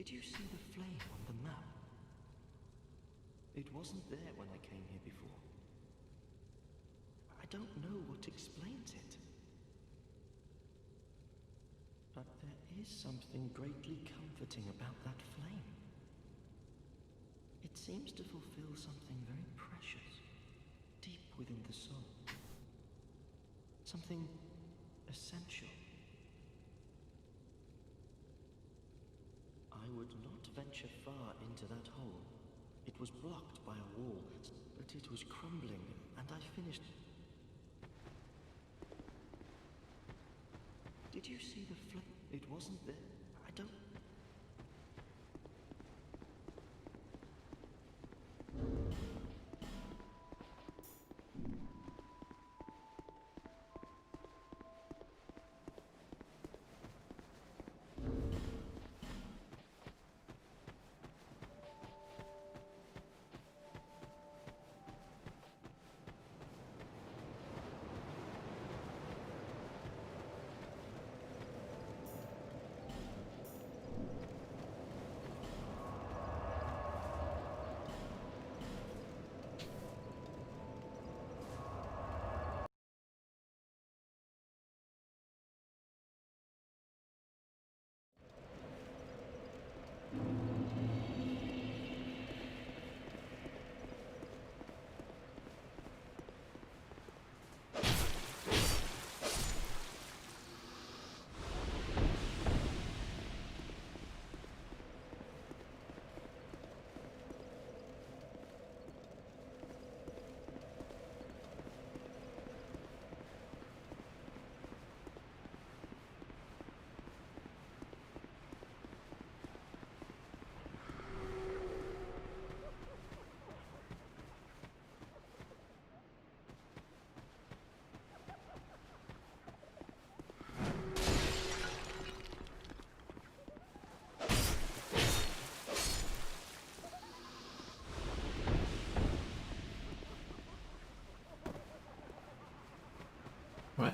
Did you see the flame on the map? It wasn't there when I came here before. I don't know what explains it. But there is something greatly comforting about that flame. It seems to fulfill something very precious, deep within the soul. Something essential. I would not venture far into that hole. It was blocked by a wall, but it was crumbling, and I finished. Did you see the flame? It wasn't there. I don't. What?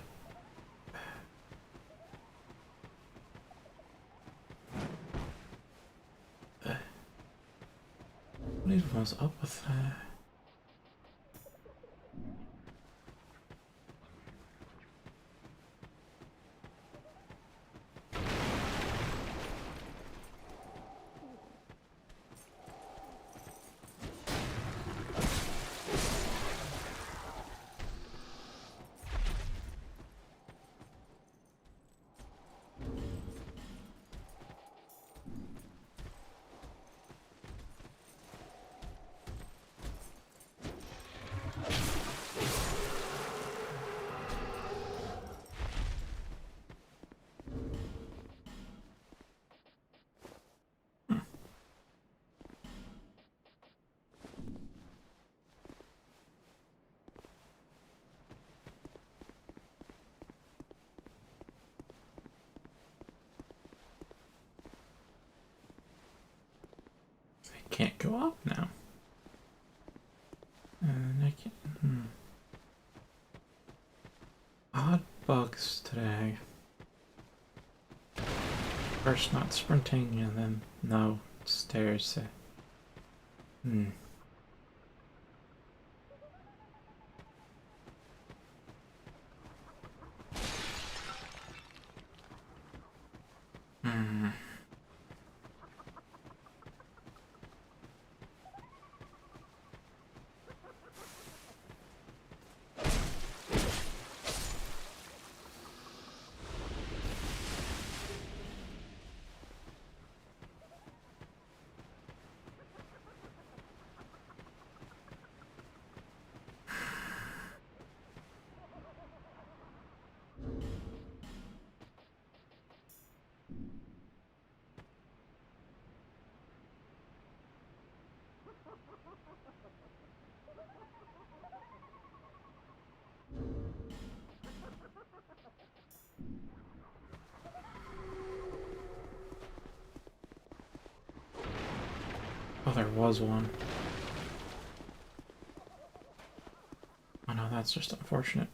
What even was up with that? Can't go up now. And I can. Odd bugs today. First, not sprinting, and then no stairs. Hmm. Oh, there was one. Oh no, that's just unfortunate.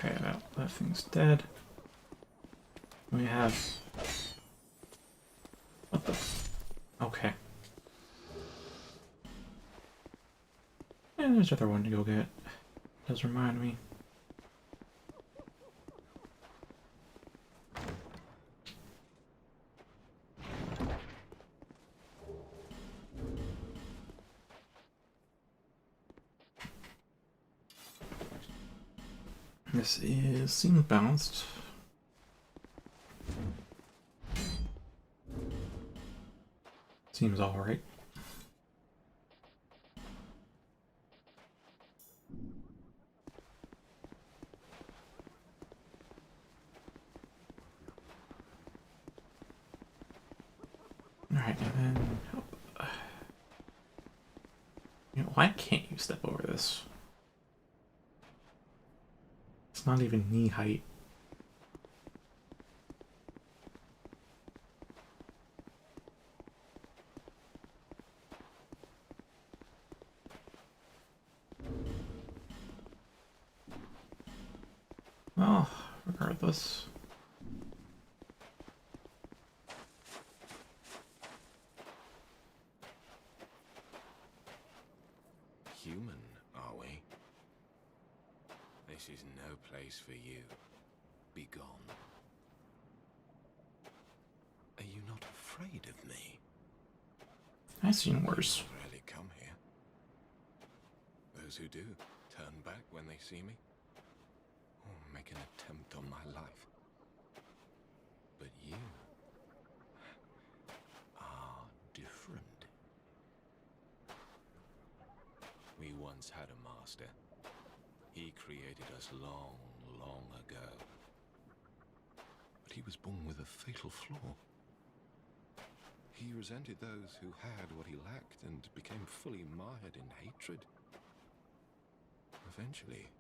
Okay, that thing's dead. We have... What the... Okay. And there's the other one to go get. Does remind me. This is seems balanced. Seems alright. Alright, and then... You know, why can't you step over this? It's not even knee height. Well, regardless. Human, are we? This is no place for you. Be gone. Are you not afraid of me? I've seen worse. You rarely come here. Those who do turn back when they see me, or make an attempt on my life. But you are different. We once had a master. He created us long, long ago. But he was born with a fatal flaw. He resented those who had what he lacked and became fully mired in hatred. Eventually,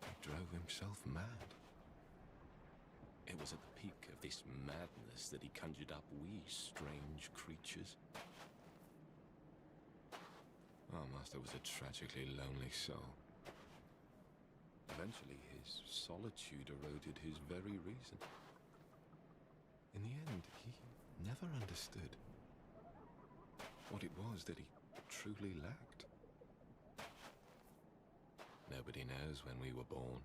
he drove himself mad. It was at the peak of this madness that he conjured up we strange creatures. Our master was a tragically lonely soul. Eventually, his solitude eroded his very reason. In the end, he never understood what it was that he truly lacked. Nobody knows when we were born,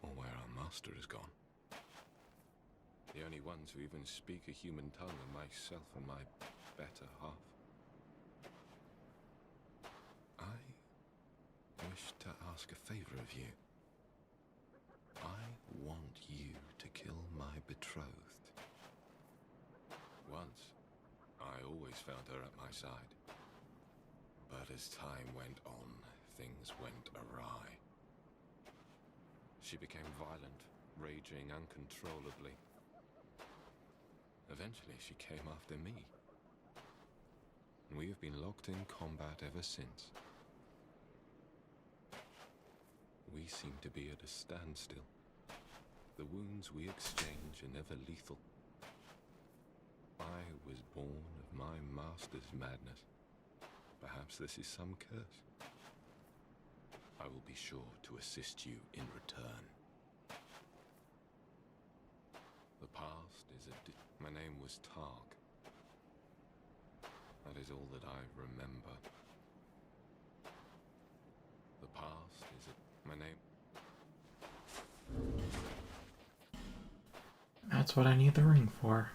or where our master has gone. The only ones who even speak a human tongue are myself and my better half. I wish to ask a favor of you. I want you to kill my betrothed. Once, I always found her at my side. But as time went on, things went awry. She became violent, raging uncontrollably. Eventually, she came after me. And we have been locked in combat ever since. We seem to be at a standstill. The wounds we exchange are never lethal. I was born of my master's madness. Perhaps this is some curse. I will be sure to assist you in return. The past is my name was Targ. That is all that I remember. The past is my name. That's what I need the ring for.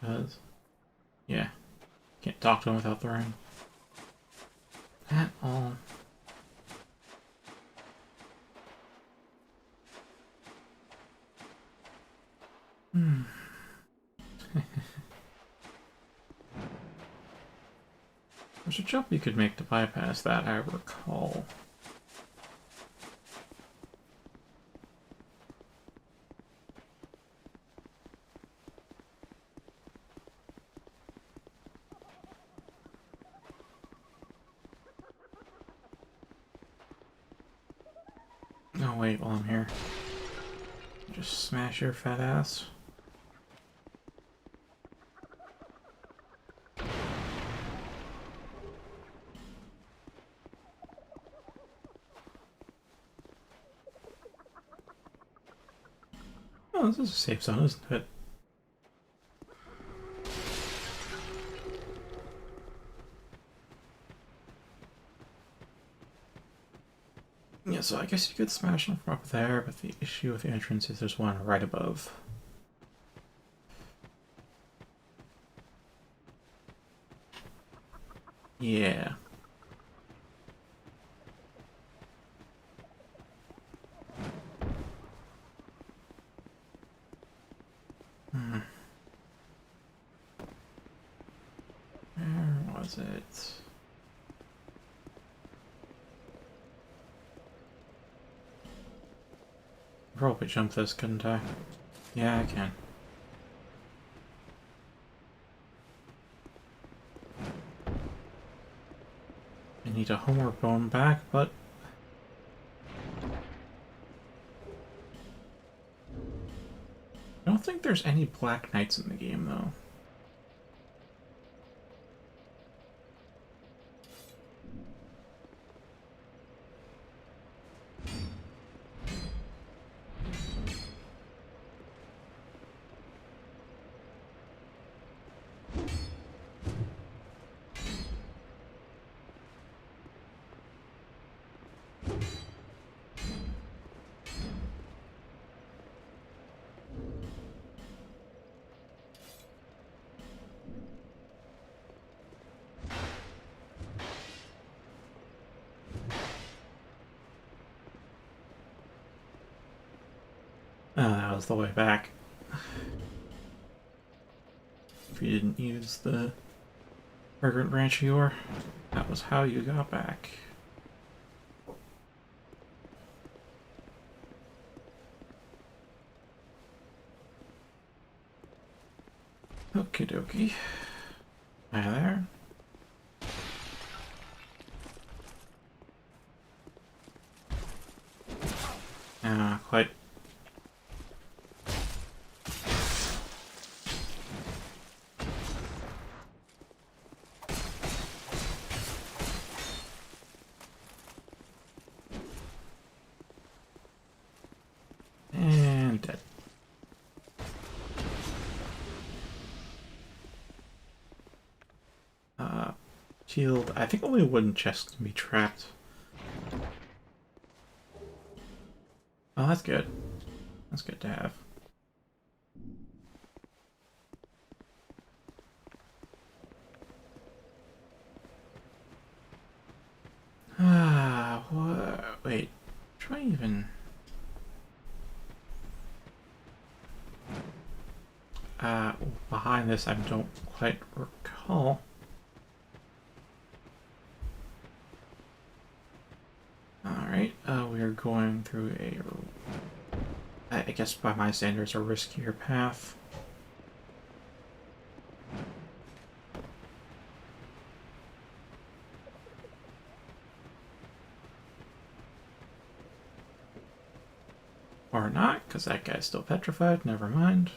Because, yeah, can't talk to him without the ring. At all. There's a jump you could make to bypass that, I recall. Oh wait, while I'm here. Just smash your fat ass. Oh, this is a safe zone, isn't it? Yeah, so I guess you could smash them from up there, but the issue with the entrance is there's one right above. Yeah. Where was it? Probably jump this, couldn't I? Yeah, I can. I need a homeward bone back, but I don't think there's any Black Knights in the game, though. Oh, that was the way back. If you didn't use the Fragrant Branch Eeyore, that was how you got back. Okie dokie. Hi there. Quite. And dead. Shield. I think only wooden chests can be trapped. Oh, that's good. That's good to have. What? Wait. Try even. Behind this, I don't quite recall. Alright, we are going through I guess by my standards, a riskier path. Or not, because that guy's still petrified, never mind.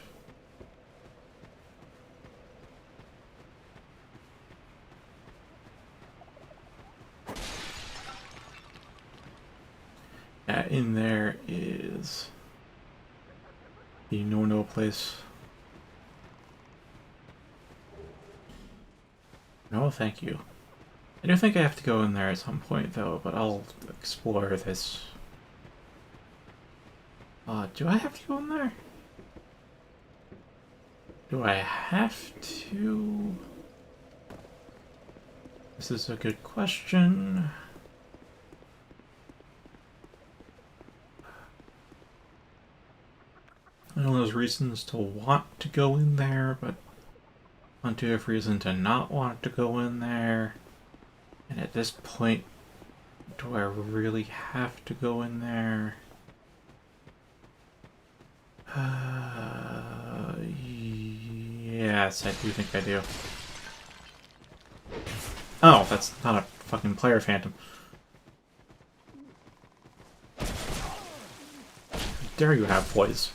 In there is the no place. No, thank you. I do think I have to go in there at some point, though, but I'll explore this. Do I have to go in there? Do I have to? This is a good question. I know there's reasons to want to go in there, but plenty of reason to not want to go in there. And at this point, do I really have to go in there? Yes, I do think I do. Oh, that's not a fucking player phantom. How dare you have poise?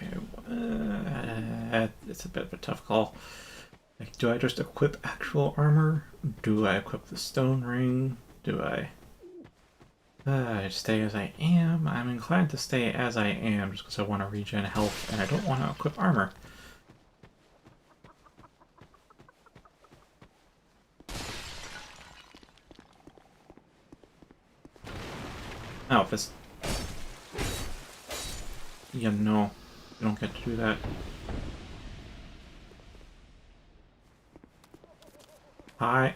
Okay, it's a bit of a tough call. Like, do I just equip actual armor? Do I equip the stone ring? Do I stay as I am? I'm inclined to stay as I am just because I want to regen health and I don't want to equip armor. Oh, this... Yeah, no. You don't get to do that. Hi.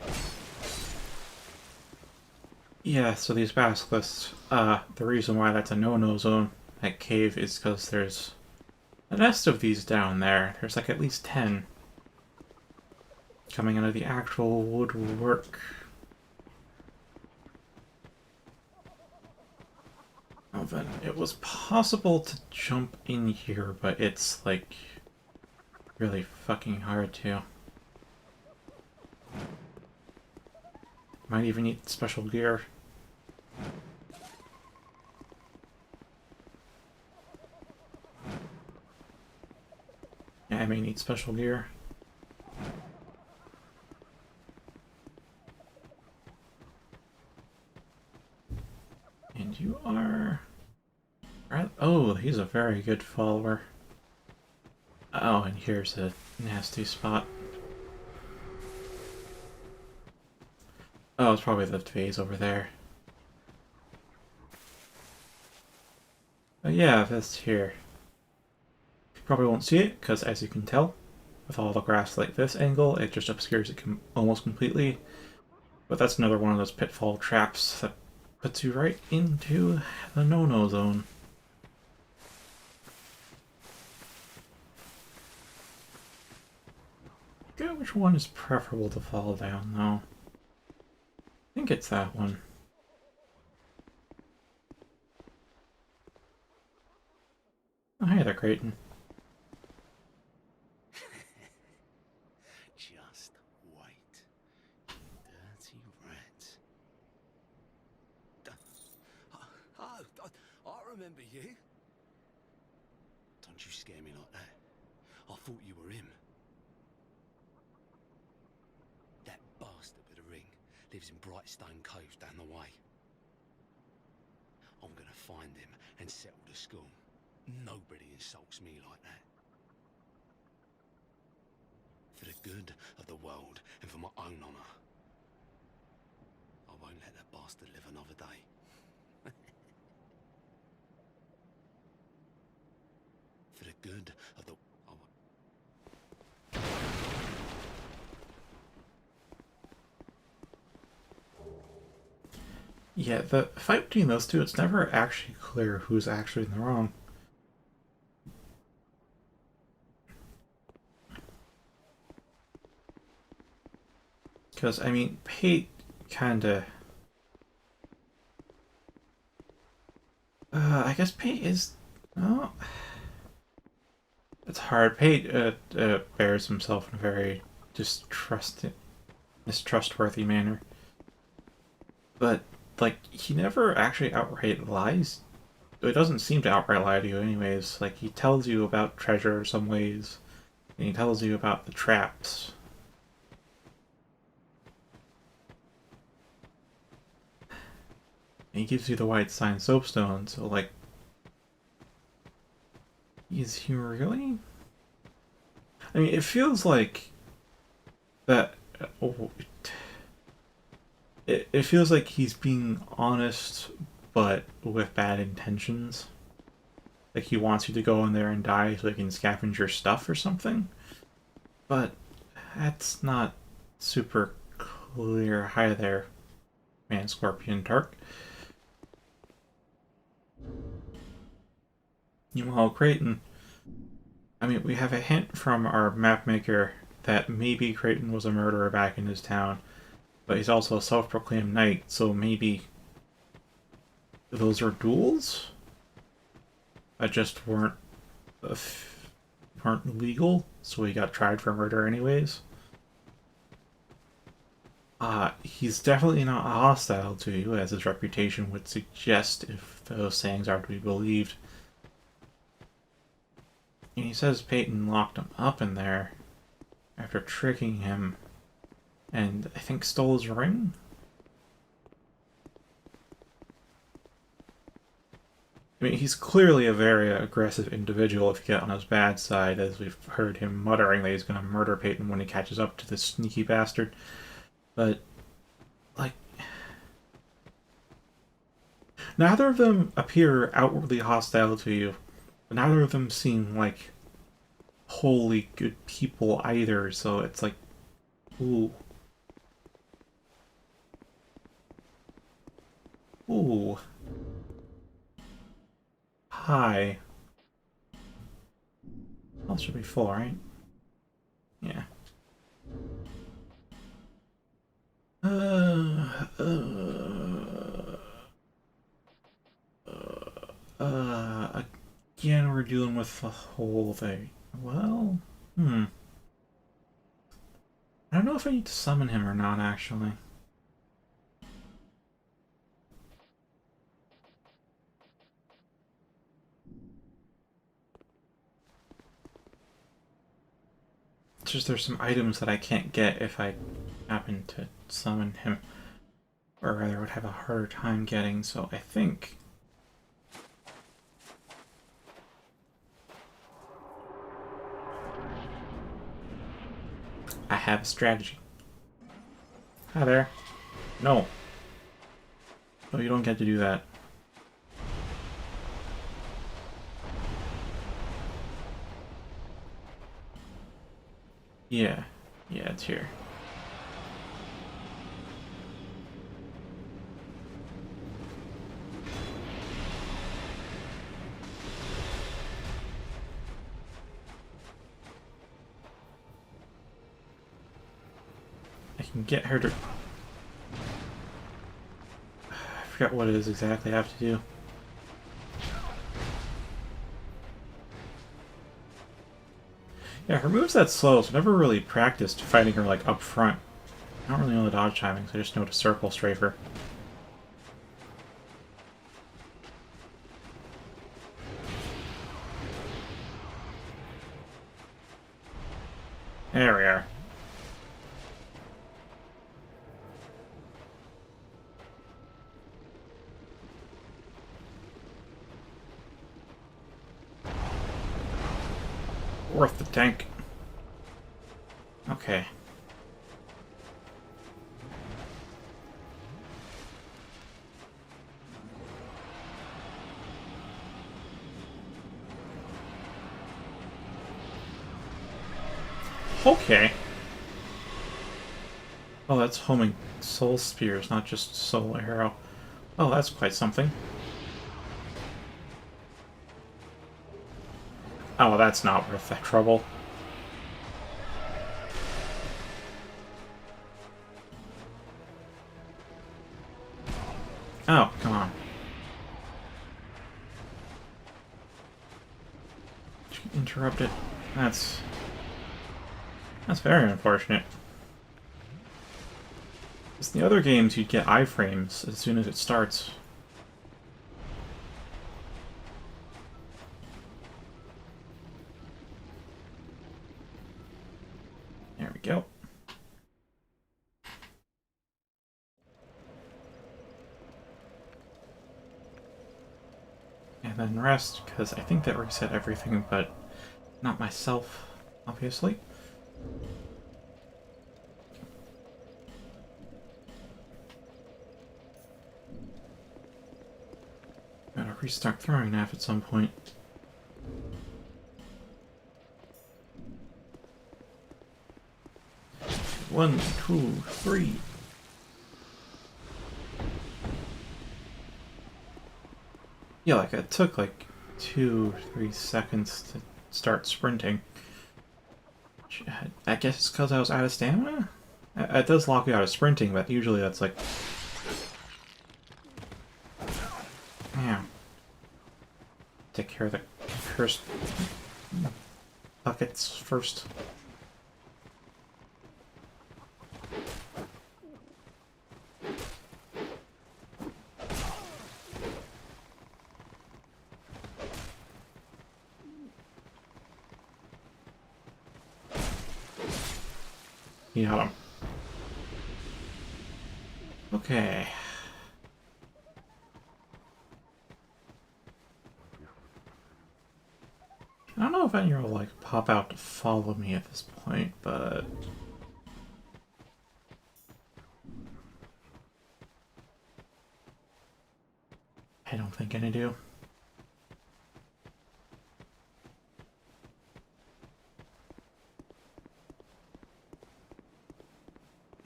Yeah, so these basilisks, the reason why that's a no-no zone, that cave, is because there's a nest of these down there. There's like at least 10 coming out of the actual woodwork. Well then, it was possible to jump in here, but it's like really fucking hard to. Might even need special gear. Yeah, I may need special gear. And you are... Oh, he's a very good follower. Oh, and here's a nasty spot. Oh, it's probably the vase over there. But yeah, this here. You probably won't see it, because as you can tell, with all the grass like this angle, it just obscures it almost completely. But that's another one of those pitfall traps that puts you right into the no-no zone. I forget which one is preferable to fall down, though. I think it's that one. Oh, hey there, Creighton. Just wait. Dirty rat. I remember you. Don't you scare me like that. I thought you were him. That bastard with the ring lives in Brightstone Cove down the way. I'm gonna find him and settle the score. Nobody insults me like that. For the good of the world and for my own honour, I won't let that bastard live another day. For the good of the... Yeah, the fight between those two, it's never actually clear who's actually in the wrong. Because, I mean, Pate kinda... I guess Pate is... Well... It's hard. Pate bears himself in a very mistrustworthy manner. But, like, he never actually outright lies. It doesn't seem to outright lie to you anyways. Like, he tells you about treasure some ways, and he tells you about the traps. And he gives you the white sign soapstone, so, like, is he really? I mean, it feels like that... It feels like he's being honest, but with bad intentions. Like he wants you to go in there and die so he can scavenge your stuff or something. But that's not super clear. Hi there, Man Scorpion Tark. Meanwhile, Creighton. I mean, we have a hint from our map maker that maybe Creighton was a murderer back in his town. But he's also a self-proclaimed knight, so maybe those are duels that just weren't legal, so he got tried for murder anyways. He's definitely not hostile to you, as his reputation would suggest if those sayings are to be believed. And he says Peyton locked him up in there after tricking him and I think stole his ring? I mean, he's clearly a very aggressive individual if you get on his bad side, as we've heard him muttering that he's going to murder Peyton when he catches up to this sneaky bastard. But, like, neither of them appear outwardly hostile to you, but neither of them seem like wholly good people either, so it's like, ooh. Ooh. Hi. Well, should be full, right? Yeah. Again, we're dealing with the whole thing. Well, I don't know if I need to summon him or not, actually. It's just there's some items that I can't get if I happen to summon him. Or rather, would have a harder time getting, so I think I have a strategy. Hi there. No. No, you don't get to do that. Yeah. Yeah, it's here. I can get her to... I forgot what it is exactly I have to do. Yeah, her move's that slow, so I never really practiced fighting her, like, up front. I don't really know the dodge timings, I just know to circle strafe. There we are. Worth the tank. Okay. Okay. Oh, that's homing soul spears, not just soul arrow. Oh, that's quite something. Oh, that's not worth that trouble. Oh, come on. Interrupt it. That's very unfortunate. Because in the other games, you'd get iframes as soon as it starts. There we go. And then rest, because I think that reset everything, but not myself, obviously. Gotta restart throwing knife at some point. One, two, three. Yeah, like it took like 2-3 seconds to start sprinting. I guess it's because I was out of stamina? It does lock you out of sprinting, but usually that's like... Yeah. Take care of the cursed buckets first. He got him. Okay. I don't know if any will like pop out to follow me at this point, but I don't think any do.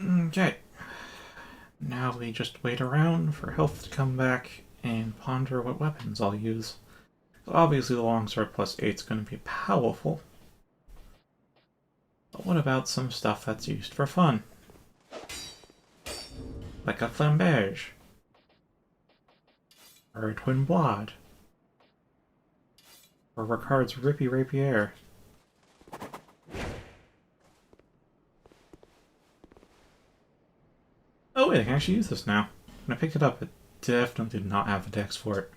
Okay. Now we just wait around for health to come back and ponder what weapons I'll use. Obviously the longsword plus 8 is going to be powerful. But what about some stuff that's used for fun? Like a flamberge. Or a twin blade. Or Ricard's Rippy Rapier. Oh wait, I can actually use this now. When I picked it up, it definitely did not have the dex for it.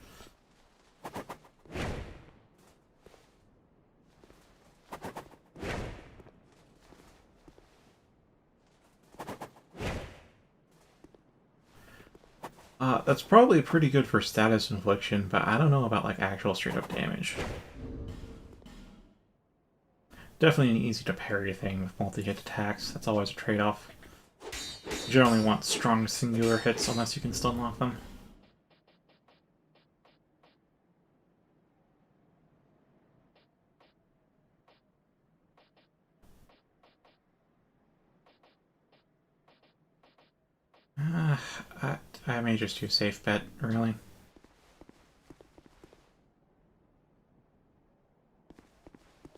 That's probably pretty good for status infliction, but I don't know about like actual straight up damage. Definitely an easy to parry thing with multi-hit attacks. That's always a trade-off. You generally want strong singular hits unless you can stun lock them. I may just do a safe bet, really.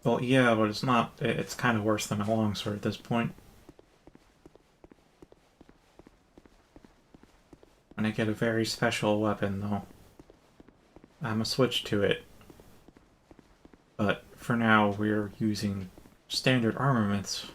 Well, yeah, but it's not. It's kind of worse than a longsword at this point. When I get a very special weapon, though, I'm gonna switch to it. But for now, we're using standard armaments.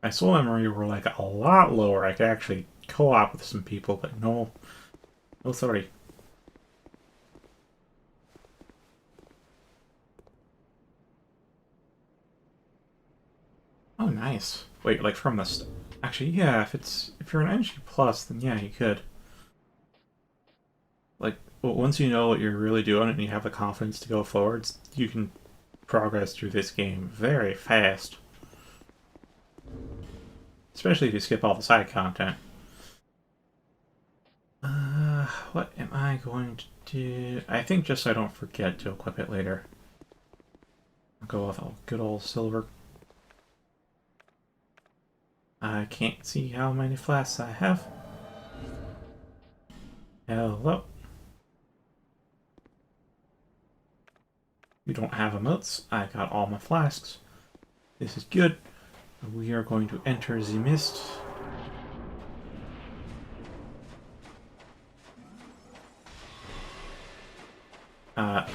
My soul memory were like a lot lower. I could actually co-op with some people, but no, sorry. Oh, nice. Wait, like from the actually, yeah. If you're an NG plus, then yeah, you could. Like, once you know what you're really doing and you have the confidence to go forwards, you can progress through this game very fast. Especially if you skip all the side content. What am I going to do? I think just so I don't forget to equip it later. I'll go with a good old silver. I can't see how many flasks I have. Hello. You don't have emotes. I got all my flasks. This is good. We are going to enter the mist. And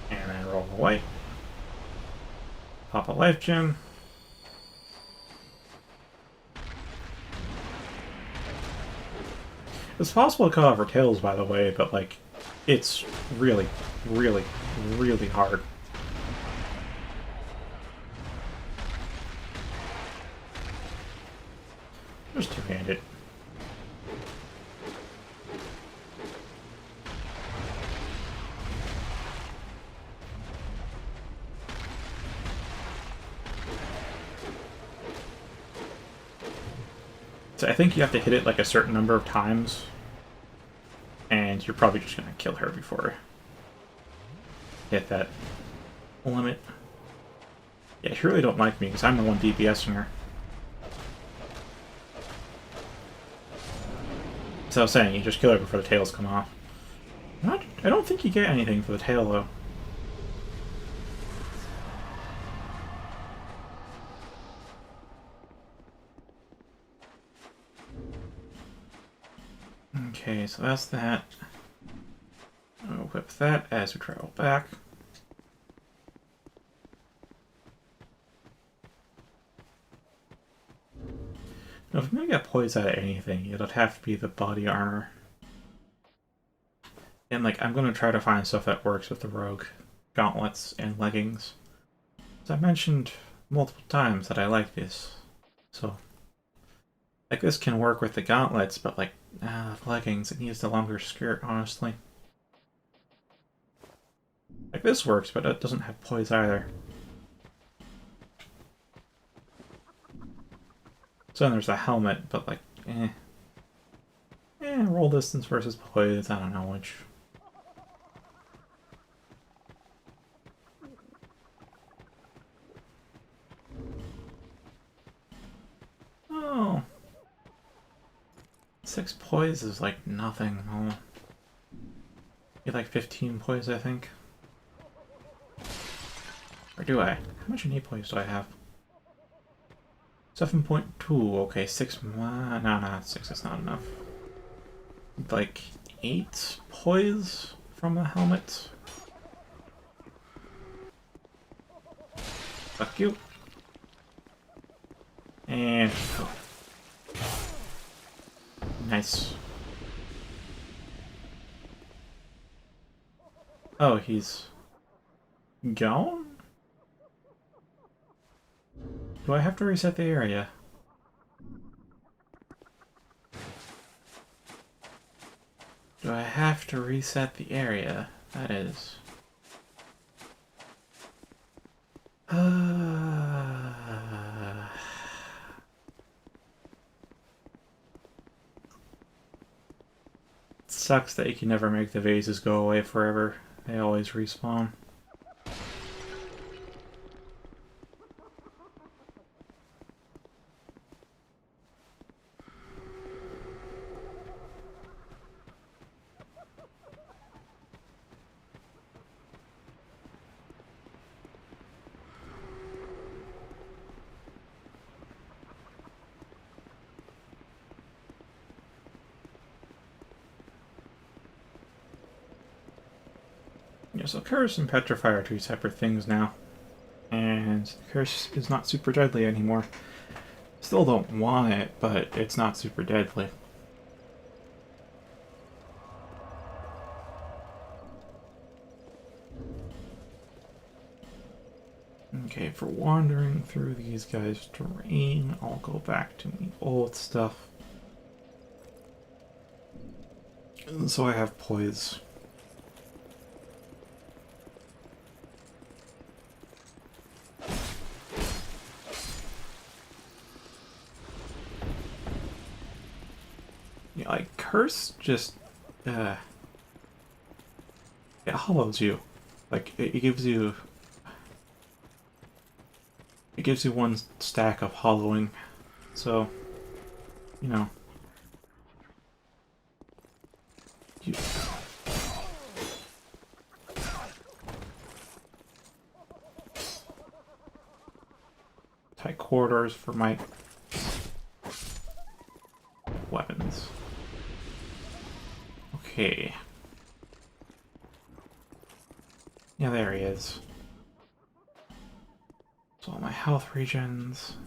I roll away. Pop a life gem. It's possible to cut off her tails, by the way, but like, it's really, really, really hard. Just two-handed. So I think you have to hit it like a certain number of times, and you're probably just gonna kill her before hit that limit. Yeah, she really don't like me because I'm the one DPSing her. So I was saying, you just kill her before the tails come off. I don't think you get anything for the tail though. Okay, so that's that. I'll whip that as we travel back. Now, if I'm gonna get poise out of anything, it'll have to be the body armor. And, like, I'm gonna try to find stuff that works with the rogue. Gauntlets and leggings. As I mentioned multiple times that I like this. So, like, this can work with the gauntlets, but, like, leggings, it needs the longer skirt, honestly. Like, this works, but it doesn't have poise either. So then there's a helmet, but, like, roll distance versus poise, I don't know which. Oh. 6 poise is like nothing. Oh. Get like 15 poise, I think. Or do I? How much innate poise do I have? 7.2. Okay, 6. No, no, 6 is not enough. Like 8 poise from the helmet. Fuck you. And nice. Oh, he's gone? Do I have to reset the area? Do I have to reset the area? That is. It sucks that you can never make the vases go away forever. They always respawn. Yeah, so Curse and Petrify are 2 separate things now. And Curse is not super deadly anymore. Still don't want it, but it's not super deadly. Okay, for wandering through these guys' terrain, I'll go back to my old stuff. And so I have poise. Yeah, like, Curse just, it hollows you. Like, it gives you... It gives you 1 stack of hollowing. So, you know. Tight quarters for my weapons. Okay. Yeah, there he is. So all my health regions.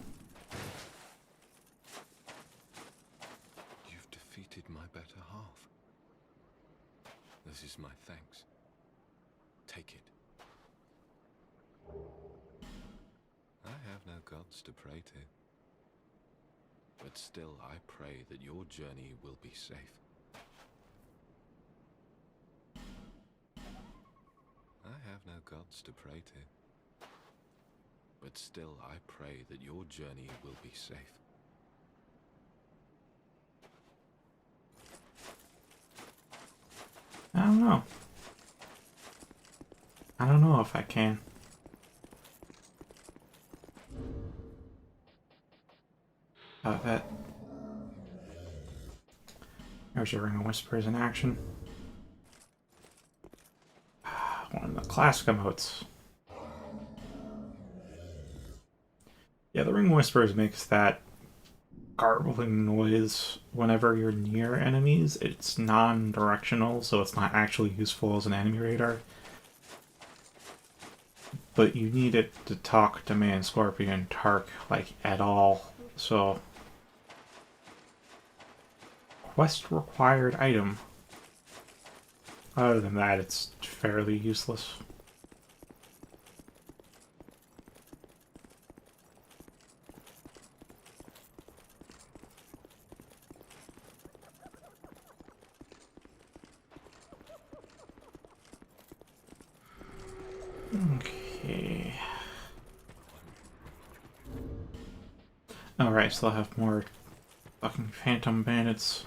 You've defeated my better half. This is my thanks. Take it. I have no gods to pray to. But still I pray that your journey will be safe. I have no gods to pray to. But still I pray that your journey will be safe. I don't know. I don't know if I can. That. There's a Ring of Whispers in action. One of the classic emotes. Yeah, the Ring of Whispers makes that garbling noise whenever you're near enemies. It's non-directional, so it's not actually useful as an enemy radar. But you need it to talk to Man Scorpion Tark, like, at all. So, quest required item. Other than that, it's fairly useless. Okay. Alright, so I'll have more fucking phantom bandits.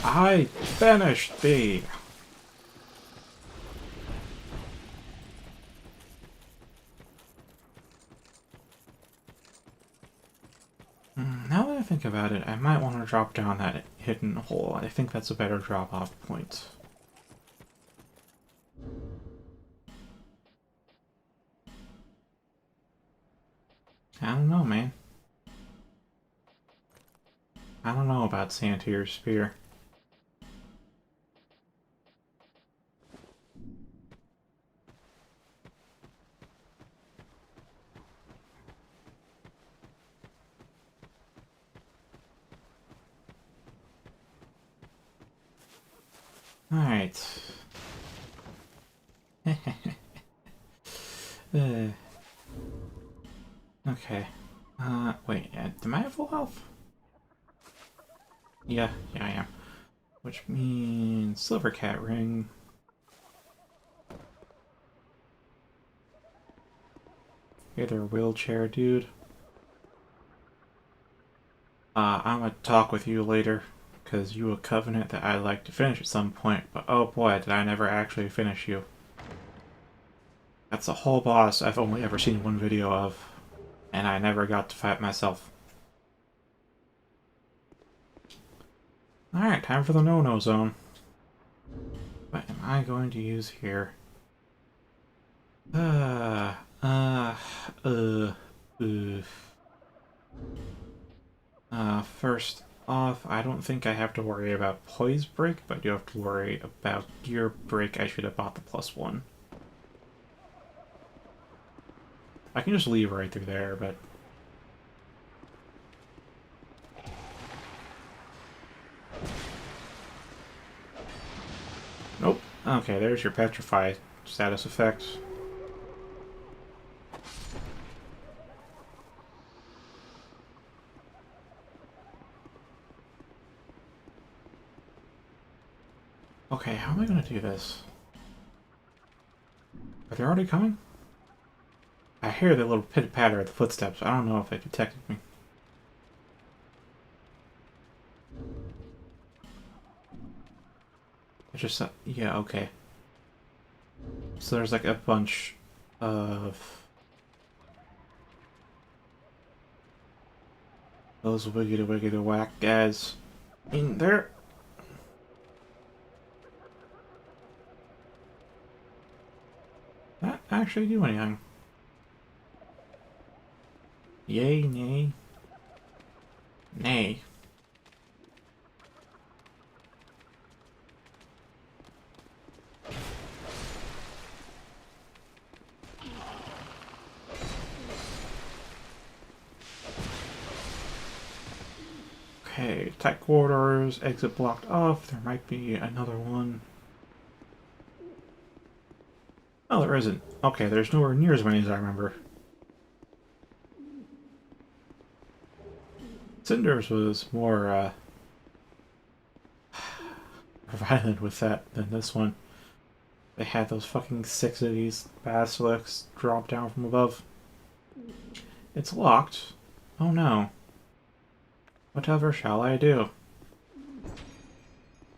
I banished thee! Now that I think about it, I might want to drop down that hidden hole. I think that's a better drop-off point. I don't know, man. I don't know about Santier's Spear. Alright. Okay. Wait, am I at full health? Yeah, I am. Which means Silver Cat Ring. Hey there, wheelchair dude. I'm gonna talk with you later, because you a covenant that I'd like to finish at some point, but oh boy, did I never actually finish you. That's a whole boss I've only ever seen one video of, and I never got to fight myself. Alright, time for the no-no zone. What am I going to use here? First off, I don't think I have to worry about poise break, but I do have to worry about gear break. I should have bought the +1. I can just leave right through there, but... Nope. Okay, there's your petrify status effect. Okay, how am I gonna do this? Are they already coming? I hear the little pitter-patter of the footsteps. I don't know if they detected me. I just... yeah, okay. So there's like a bunch of... those wiggity-wiggity-whack guys in there. Not actually do anything. Yay, nay. Nay. Okay, tech quarters, exit blocked off. There might be another one. Oh, there isn't. Okay, there's nowhere near as many as I remember. Cinders was more, violent with that than this one. They had those fucking 6 of these basilisks drop down from above. It's locked. Oh no. Whatever shall I do?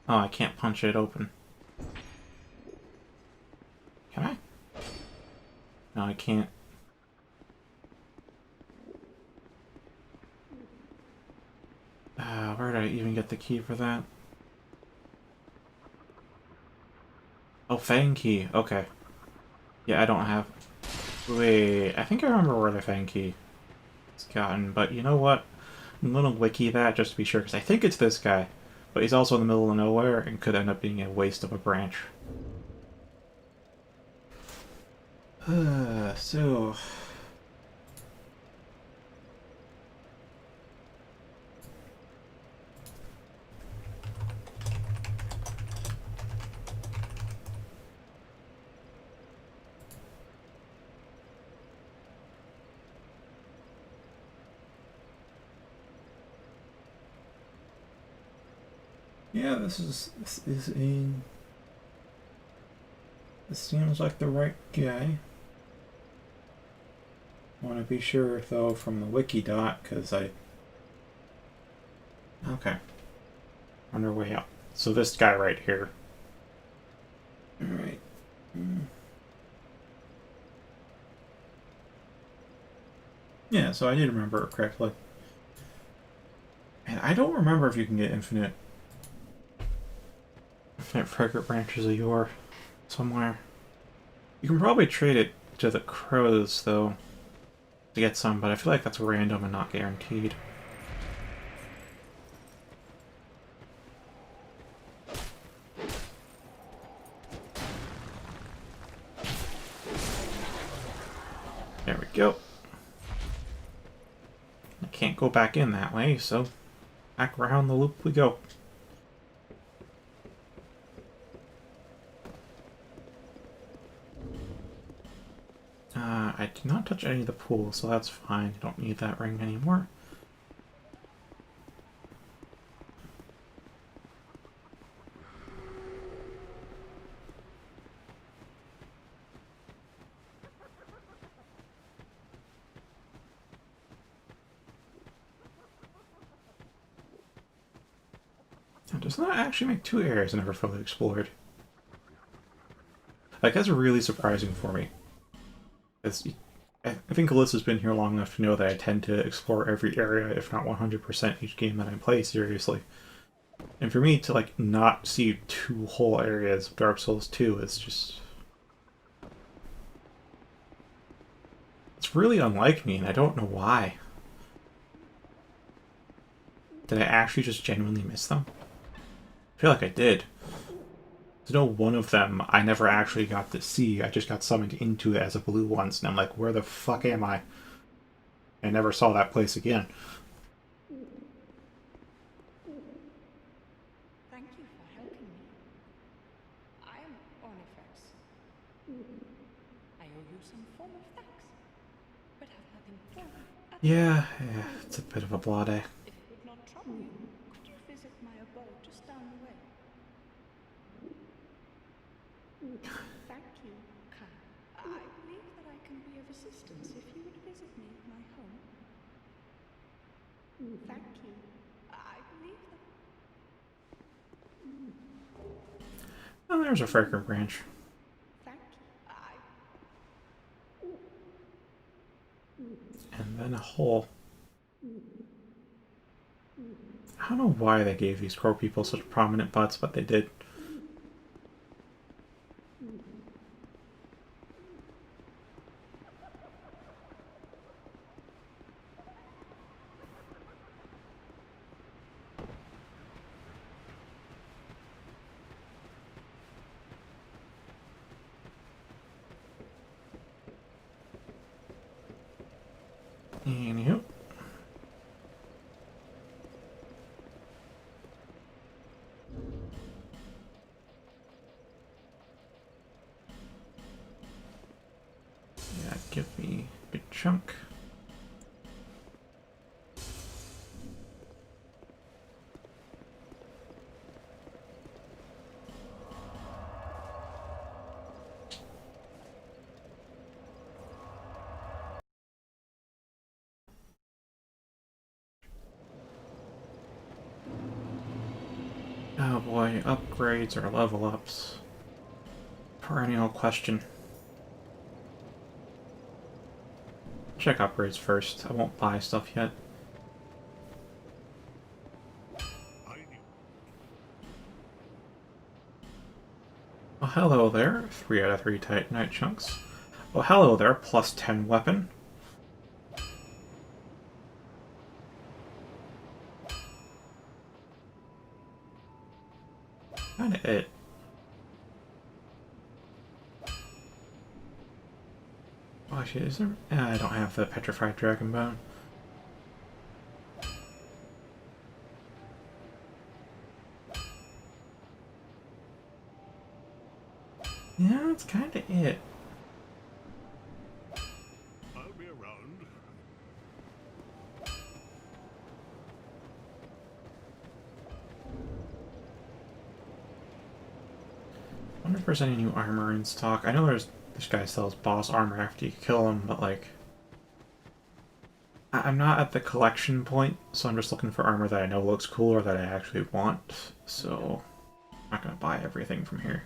Oh, I can't punch it open. Can I? No, I can't. Where did I even get the key for that? Oh, Fang key. Okay. Yeah, I don't have... Wait, I think I remember where the Fang Key is gotten, but you know what? I'm gonna wiki that just to be sure, because I think it's this guy. But he's also in the middle of nowhere and could end up being a waste of a branch. So... yeah, this is in... This seems like the right guy. I want to be sure, though, from the wiki dot, because I... Okay. On our way out. So this guy right here. Alright. Yeah, so I did remember it correctly. And I don't remember if you can get infinite fragrant branches of yore somewhere. You can probably trade it to the crows, though, to get some, but I feel like that's random and not guaranteed. There we go. I can't go back in that way, so back around the loop we go. I did not touch any of the pools, so that's fine. I don't need that ring anymore. It does not actually make two areas never fully explored. Like, that's really surprising for me. I think Alyssa's been here long enough to know that I tend to explore every area, if not 100% each game that I play seriously. And for me to, like, not see two whole areas of Dark Souls 2 is just... It's really unlike me, and I don't know why. Did I actually just genuinely miss them? I feel like I did. There's no one of them I never actually got to see. I just got summoned into it as a blue once, and I'm like, where the fuck am I? I never saw that place again. Thank you for helping me. I am Ornifex. I owe you some form of thanks, but have nothing for me. Yeah, it's a bit of a blah day. If it would not trouble you, could you visit my abode just down the way? Thank you, Kai. I believe that I can be of assistance if you would visit me at my home. Thank you. I believe that... Oh, there's a fragrant branch. Thank you. And then a hole. I don't know why they gave these crow people such prominent butts, but they did. Anywho. Yeah, give me a good chunk. Oh boy, upgrades or level ups. Perennial question. Check upgrades first. I won't buy stuff yet. Well, hello there. 3 out of 3 Titanite chunks. Oh, hello there, plus 10 weapon. Kinda it. Oh, actually, is there... I don't have the petrified dragon bone. Yeah, that's kinda it. I'll be around. I wonder if there's any new armor in stock. I know this guy sells boss armor after you kill him, but like... I'm not at the collection point, so I'm just looking for armor that I know looks cool or that I actually want, so... I'm not gonna buy everything from here.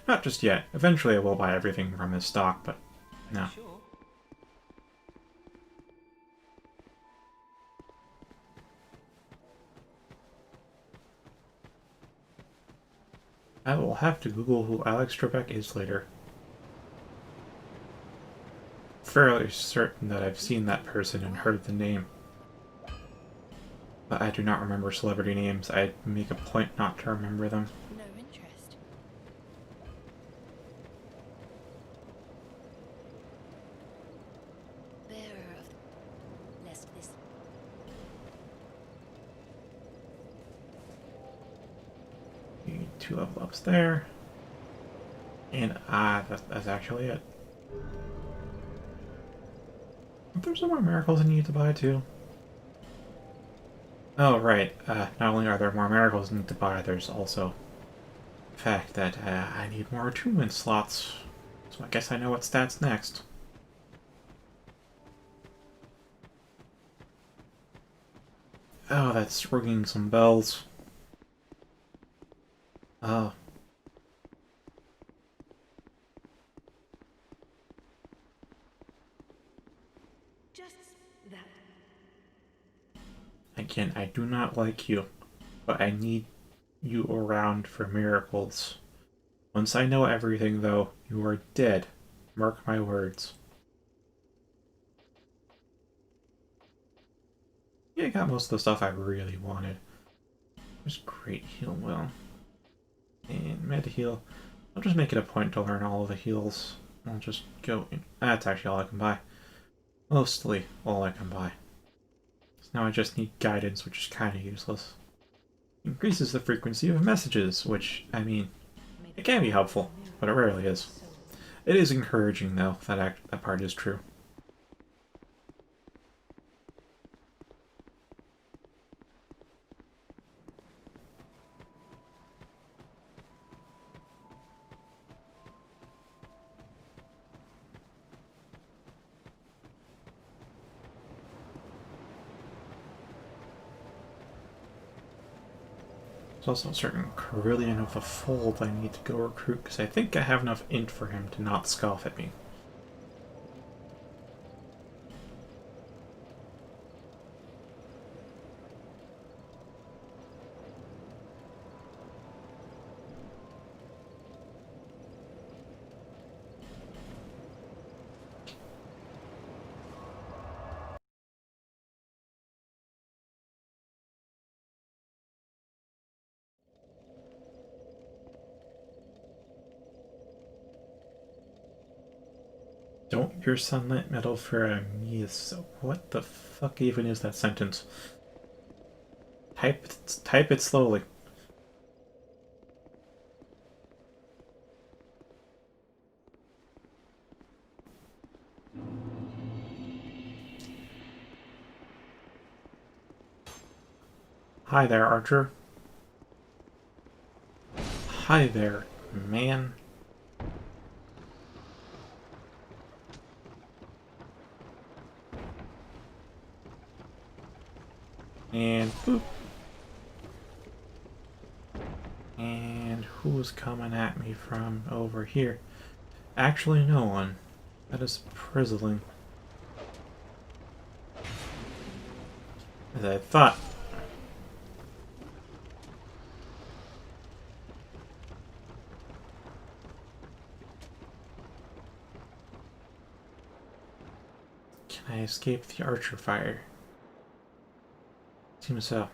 Not just yet. Eventually I will buy everything from his stock, but no. Sure. I will have to Google who Alex Trebek is later. Fairly certain that I've seen that person and heard the name. But I do not remember celebrity names. I make a point not to remember them. No interest. Bearer of lest this. Two level ups there. And that's actually it. There's some more miracles I need to buy too. Oh, right. Not only are there more miracles I need to buy, there's also the fact that I need more attunement slots. So I guess I know what stats next. Oh, that's ringing some bells. Oh. Just that. Again, I do not like you, but I need you around for miracles. Once I know everything, though, you are dead. Mark my words. Yeah, I got most of the stuff I really wanted. There's great heal well. And med heal. I'll just make it a point to learn all of the heals. I'll just go in. That's actually all I can buy. Mostly all I can buy. So now I just need guidance, which is kind of useless. Increases the frequency of messages, which, I mean, it can be helpful, but it rarely is. It is encouraging, though, that part is true. There's also a certain Carillion of the Fold I need to go recruit, because I think I have enough int for him to not scoff at me. Don't your sunlight metal for me is so... What the fuck even is that sentence? Type it slowly. Hi there, Archer. Hi there, man. And boop. And who's coming at me from over here? Actually, no one. That is prizzling. As I thought. I escaped the archer fire. Seems so.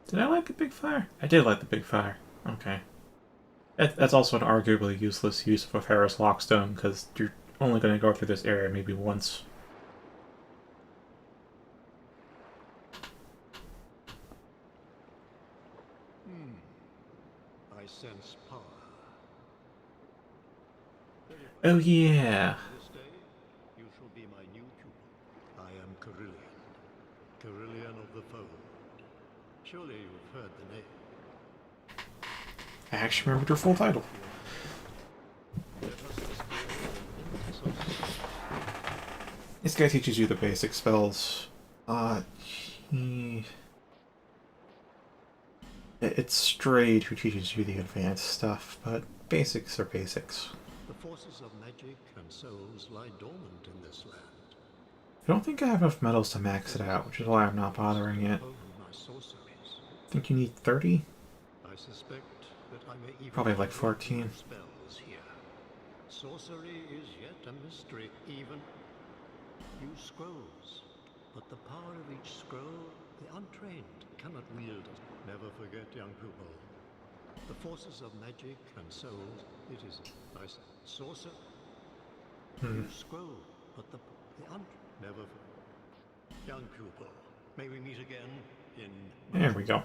Did I light the big fire? I did light the big fire. Okay. That's also an arguably useless use of a Ferris Lockstone, because you're only going to go through this area maybe once. I sense power. Oh yeah. This day, you shall be my new pupil. I am Carillion. Carillion of the Fold. Surely you've heard the name. I actually remembered her full title. Let us explore the This guy teaches you the basic spells. It's Strayed who teaches you the advanced stuff, but basics are basics. The forces of magic and souls lie dormant in this land. I don't think I have enough medals to max it out, which is why I'm not bothering yet. Oh, my sorceries. I think you need 30? I suspect that I may even Probably like have 14. spells here. Sorcery is yet a mystery, even. Use scrolls, but the power of each scroll, the untrained cannot wield. Never forget, young pupil. The forces of magic and souls, it is nice. Sorcerer. Use scroll, but the never forget. Young pupil, may we meet again in... There we go.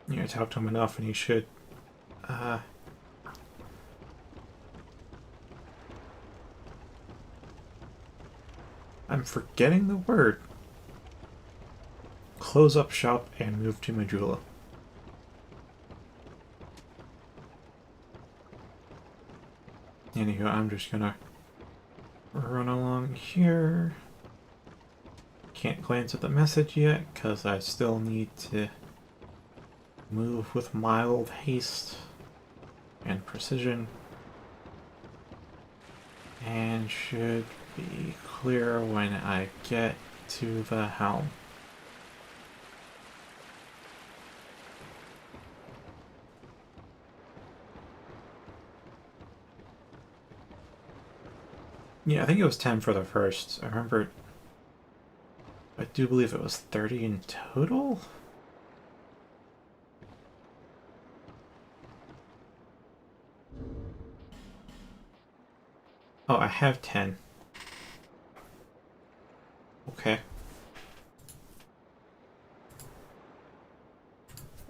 Yeah, talk to him enough and he should, I'm forgetting the word. Close up shop and move to Majula. Anywho, I'm just gonna run along here. Can't glance at the message yet, because I still need to move with mild haste and precision. And should be clear when I get to the helm. Yeah, I think it was 10 for the first. I remember, I do believe it was 30 in total? Oh, I have 10. Okay.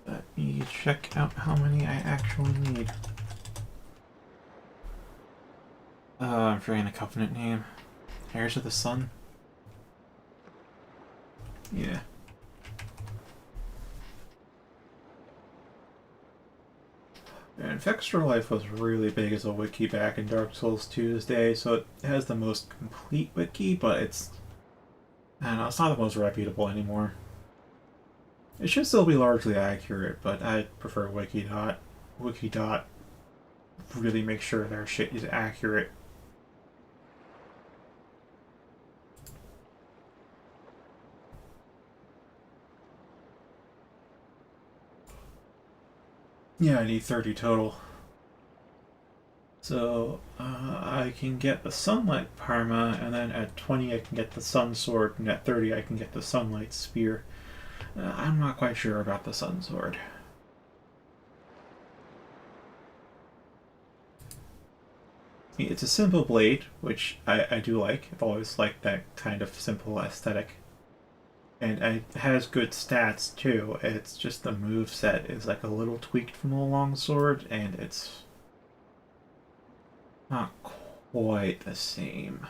Let me check out how many I actually need. I'm forgetting the Covenant name. Heirs of the Sun? Yeah. And Extra Life was really big as a wiki back in Dark Souls Tuesday, so it has the most complete wiki, but it's... I don't know, it's not the most reputable anymore. It should still be largely accurate, but I prefer Wikidot. Wikidot really makes sure their shit is accurate. Yeah, I need 30 total. So, I can get the Sunlight Parma, and then at 20 I can get the Sun Sword, and at 30 I can get the Sunlight Spear. I'm not quite sure about the Sun Sword. It's a simple blade, which I do like. I've always liked that kind of simple aesthetic. And it has good stats too. It's just the moveset is like a little tweaked from the longsword, and it's not quite the same.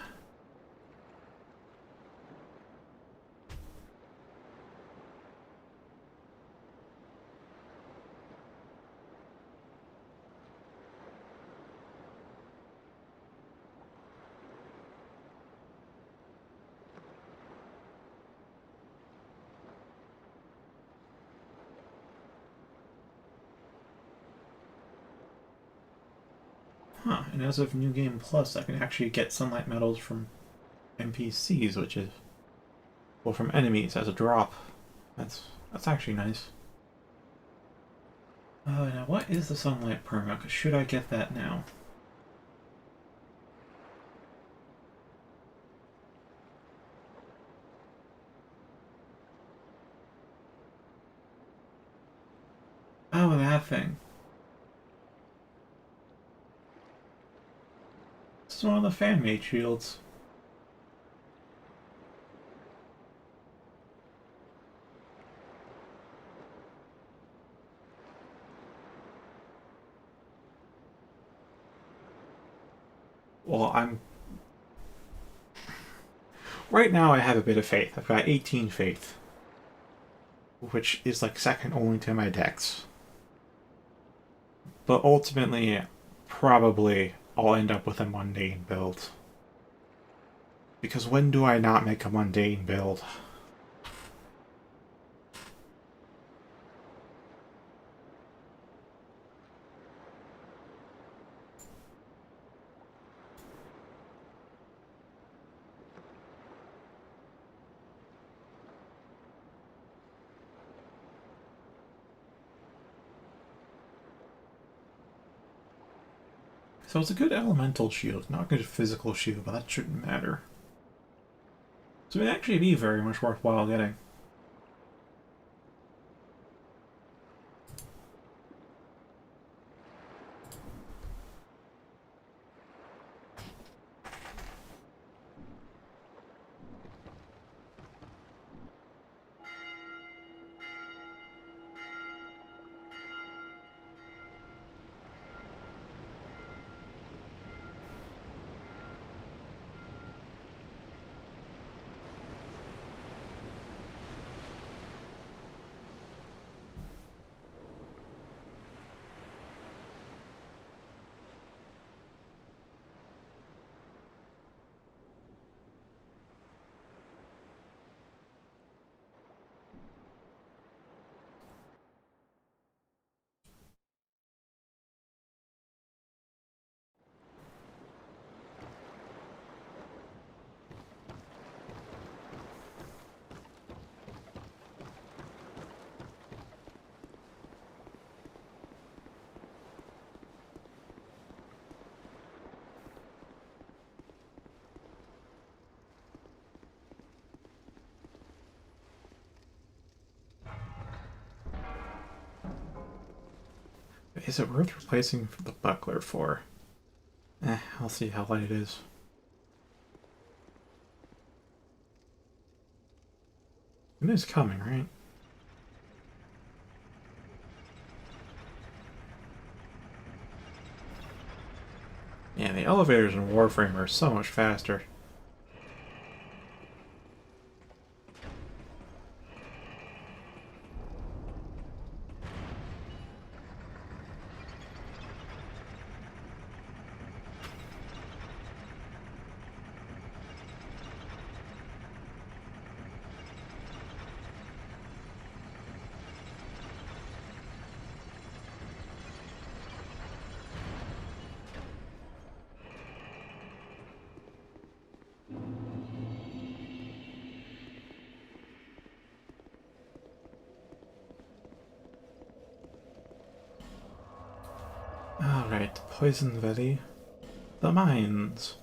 Huh, and as of New Game Plus, I can actually get Sunlight Medals from NPCs, which is... well, from enemies as a drop. That's actually nice. Now what is the sunlight perma? 'Cause should I get that now? Oh, that thing. This is one of the fan-made shields. Well, right now I have a bit of faith. I've got 18 faith. Which is like second only to my dex. But ultimately, probably I'll end up with a mundane build. Because when do I not make a mundane build? So it's a good elemental shield, not a good physical shield, but that shouldn't matter. So it'd actually be very much worthwhile getting. Is it worth replacing the buckler for? I'll see how light it is. It is coming, right? Yeah, the elevators in Warframe are so much faster. Alright, Poison Valley. The mines.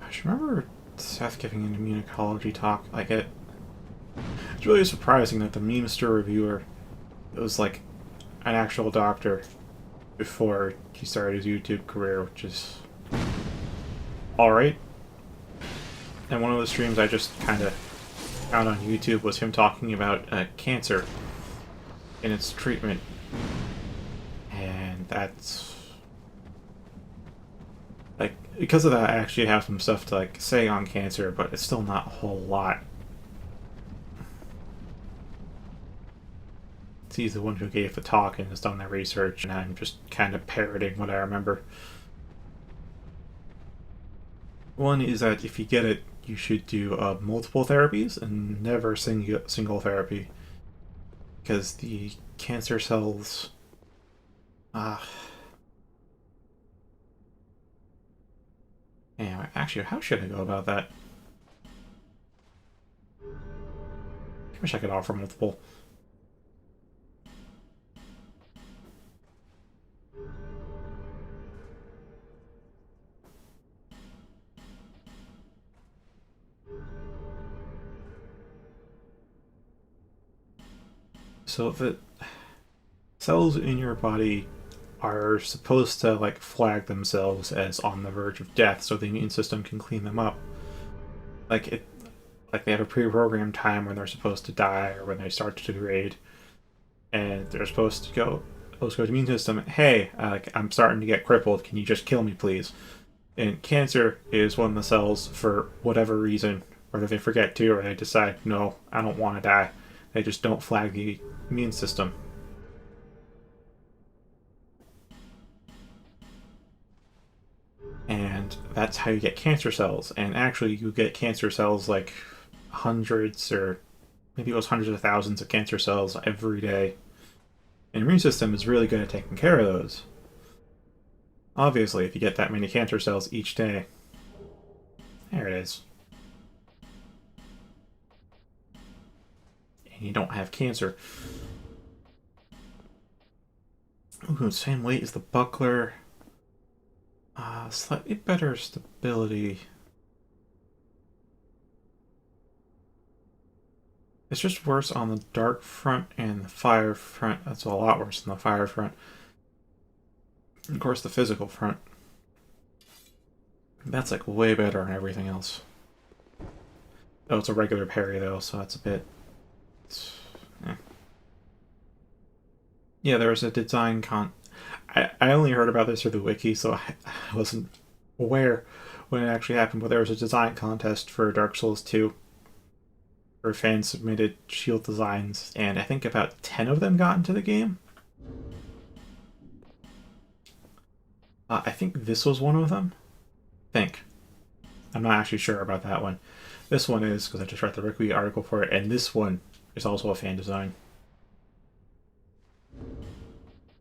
I just remember Seth giving an immunology talk. It's really surprising that the memester reviewer was like an actual doctor before he started his YouTube career, which is alright. And one of the streams I just kind of found on YouTube was him talking about cancer and its treatment. And that's... like, because of that, I actually have some stuff to like say on cancer, but it's still not a whole lot. He's the one who gave the talk and has done the research, and I'm just kind of parroting what I remember. One is that if you get it, you should do multiple therapies and never single therapy, because the cancer cells. Anyway, actually, how should I go about that? I wish I could offer multiple. So the cells in your body are supposed to like flag themselves as on the verge of death so the immune system can clean them up. Like they have a pre-programmed time when they're supposed to die or when they start to degrade, and they're supposed to go to the immune system, hey, I'm starting to get crippled, can you just kill me please? And cancer is one of the cells, for whatever reason, whether they forget to or they decide, no, I don't want to die, they just don't flag the immune system. And that's how you get cancer cells. And actually, you get cancer cells like hundreds, or maybe it was hundreds of thousands of cancer cells every day. And your immune system is really good at taking care of those. Obviously, if you get that many cancer cells each day. There it is. And you don't have cancer. Ooh, same weight as the buckler. Slightly better stability. It's just worse on the dark front and the fire front. That's a lot worse than the fire front. And of course, the physical front. That's like way better on everything else. Oh, it's a regular parry though, so that's a bit... Yeah, there was a design I only heard about this through the wiki, so I wasn't aware when it actually happened, but there was a design contest for Dark Souls 2 where fans submitted shield designs, and I think about 10 of them got into the game. I think this was one of them. I'm not actually sure about that one. This one is, because I just read the wiki article for it, and this one is also a fan design.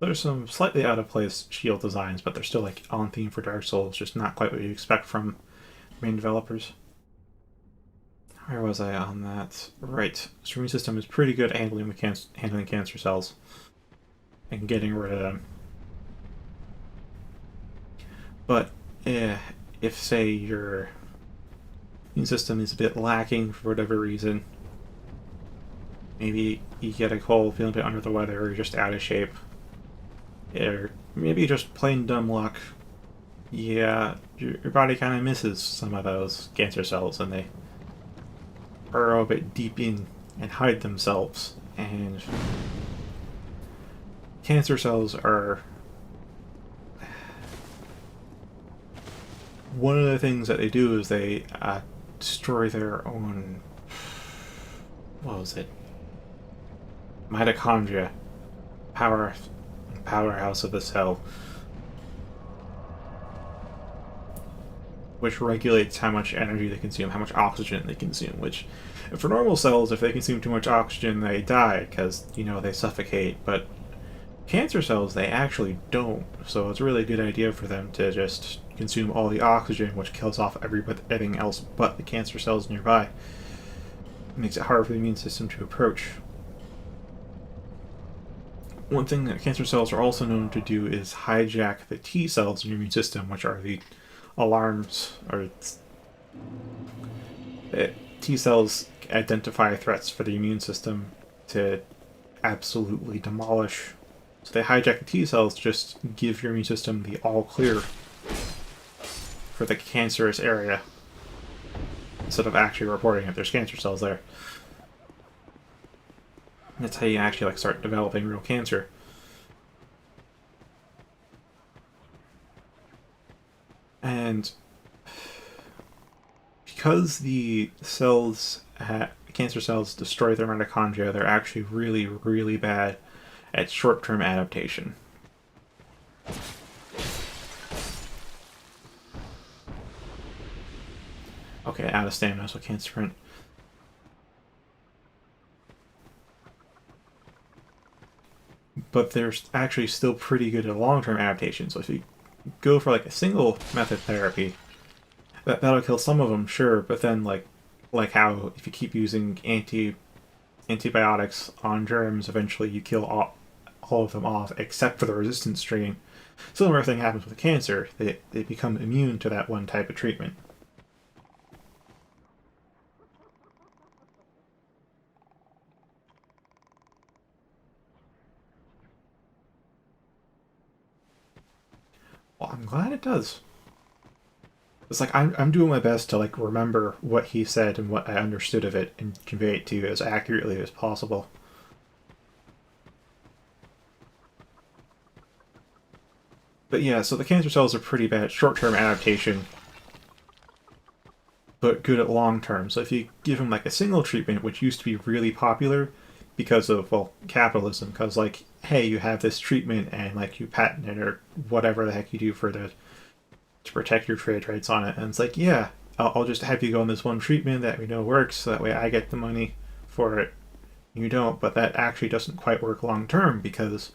There's some slightly out of place shield designs, but they're still like on theme for Dark Souls, just not quite what you expect from main developers. Where was I on that? Right. The immune system is pretty good at handling cancer cells and getting rid of them. But if say your immune system is a bit lacking for whatever reason, maybe you get a cold, feeling a bit under the weather, or you're just out of shape, or maybe just plain dumb luck, yeah, your body kind of misses some of those cancer cells and they burrow a bit deep in and hide themselves. And cancer cells are one of the things that they do is they destroy their own, what was it, mitochondria, powerhouse of the cell, which regulates how much energy they consume, how much oxygen they consume, which for normal cells, if they consume too much oxygen, they die because, you know, they suffocate, but cancer cells, they actually don't, so it's a really good idea for them to just consume all the oxygen, which kills off everything else but the cancer cells nearby. It makes it harder for the immune system to approach. One thing that cancer cells are also known to do is hijack the T cells in your immune system, which are the alarms, or T cells identify threats for the immune system to absolutely demolish. So they hijack the T cells to just give your immune system the all clear for the cancerous area, instead of actually reporting if there's cancer cells there. That's how you actually like start developing real cancer. And because the cells, cancer cells, destroy their mitochondria, they're actually really, really bad at short-term adaptation. Okay, out of stamina, so I can't sprint. but they're actually still pretty good at long-term adaptation. So if you go for like a single method therapy, that'll kill some of them, sure, but then like how if you keep using antibiotics on germs, eventually you kill all of them off except for the resistant strain. Similar thing happens with cancer. They become immune to that one type of treatment. Well, I'm glad it does. It's like I'm doing my best to like remember what he said and what I understood of it and convey it to you as accurately as possible. But yeah, so the cancer cells are pretty bad at short-term adaptation, but good at long-term. So if you give them like a single treatment, which used to be really popular because of, well, capitalism, because like, hey, you have this treatment and like you patent it or whatever the heck you do to protect your trade rights on it. And it's like, yeah, I'll just have you go on this one treatment that we know works, so that way I get the money for it. You don't, but that actually doesn't quite work long-term because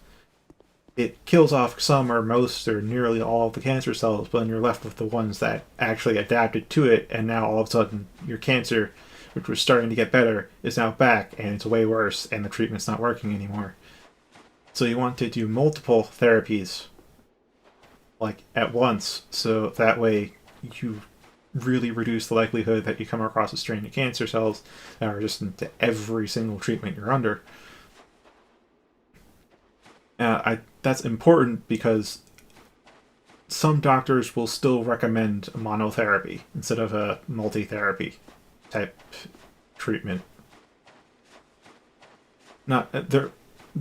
it kills off some or most or nearly all of the cancer cells, but then you're left with the ones that actually adapted to it, and now all of a sudden your cancer, which was starting to get better, is now back, and it's way worse, and the treatment's not working anymore. So you want to do multiple therapies, like, at once, so that way you really reduce the likelihood that you come across a strain of cancer cells that are resistant to every single treatment you're under. That's important because some doctors will still recommend monotherapy instead of a multi-therapy type treatment.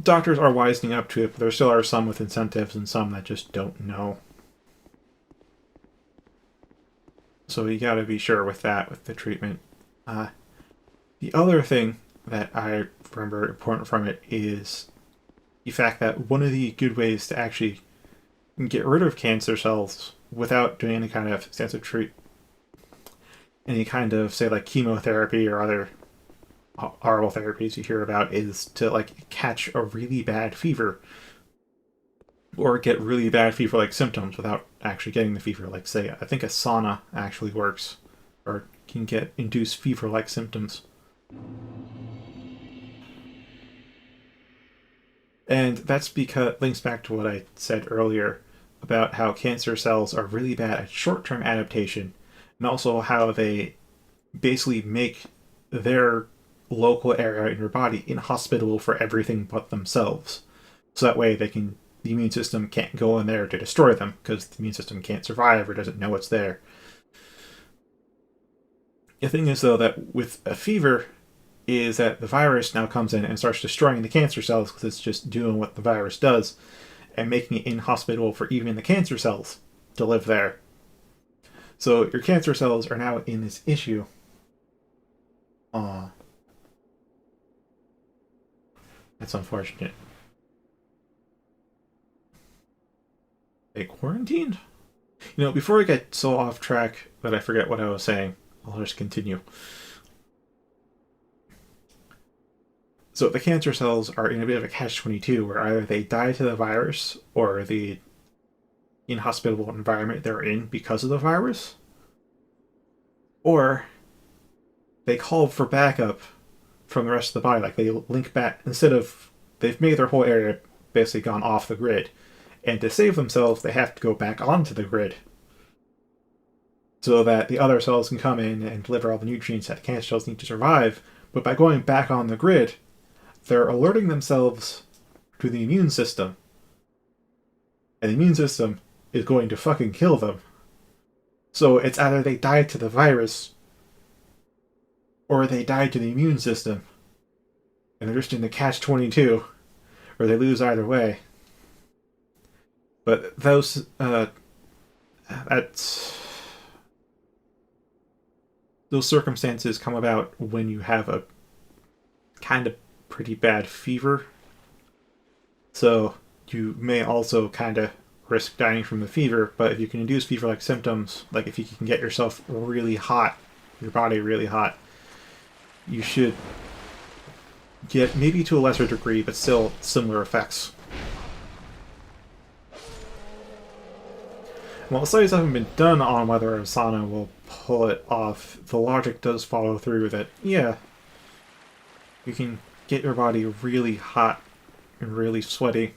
Doctors are wisening up to it, but there still are some with incentives and some that just don't know. So you gotta be sure with that, with the treatment. The other thing that I remember important from it is the fact that one of the good ways to actually get rid of cancer cells without doing any kind of extensive any kind of, say, like chemotherapy or other horrible therapies you hear about is to like catch a really bad fever or get really bad fever-like symptoms without actually getting the fever. Like, say, I think a sauna actually works or can induce fever-like symptoms. And that's because links back to what I said earlier about how cancer cells are really bad at short-term adaptation, and also how they basically make their local area in your body inhospitable for everything but themselves. So that way the immune system can't go in there to destroy them, because the immune system can't survive or doesn't know it's there. The thing is, though, that with a fever, is that the virus now comes in and starts destroying the cancer cells because it's just doing what the virus does and making it inhospitable for even the cancer cells to live there. So your cancer cells are now in this issue. That's unfortunate. They quarantined? You know, before I get so off track that I forget what I was saying, I'll just continue. So the cancer cells are in a bit of a catch-22 where either they die to the virus or the inhospitable environment they're in because of the virus, or they call for backup from the rest of the body. Like, they link back, they've made their whole area basically gone off the grid, and to save themselves they have to go back onto the grid so that the other cells can come in and deliver all the nutrients that the cancer cells need to survive. But by going back on the grid, they're alerting themselves to the immune system, and the immune system is going to fucking kill them. So it's either they die to the virus or they die to the immune system, and they're just in the catch-22, or they lose either way. But those circumstances come about when you have a kind of pretty bad fever. So you may also kind of risk dying from the fever, but if you can induce fever-like symptoms, like if you can get yourself really hot, your body really hot, you should get, maybe to a lesser degree, but still similar effects. While studies haven't been done on whether a sauna will pull it off, the logic does follow through that, yeah, you can get your body really hot and really sweaty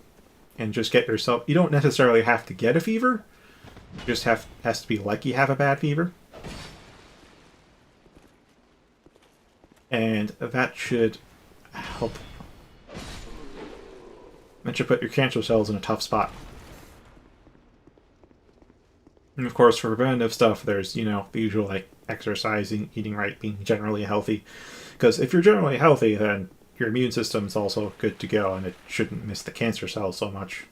and just get yourself... You don't necessarily have to get a fever. You just has to be like you have a bad fever. And that should help. That should put your cancer cells in a tough spot. And of course, for preventative stuff, there's, you know, the usual, like, exercising, eating right, being generally healthy. Because if you're generally healthy, then your immune system's also good to go, and it shouldn't miss the cancer cells so much.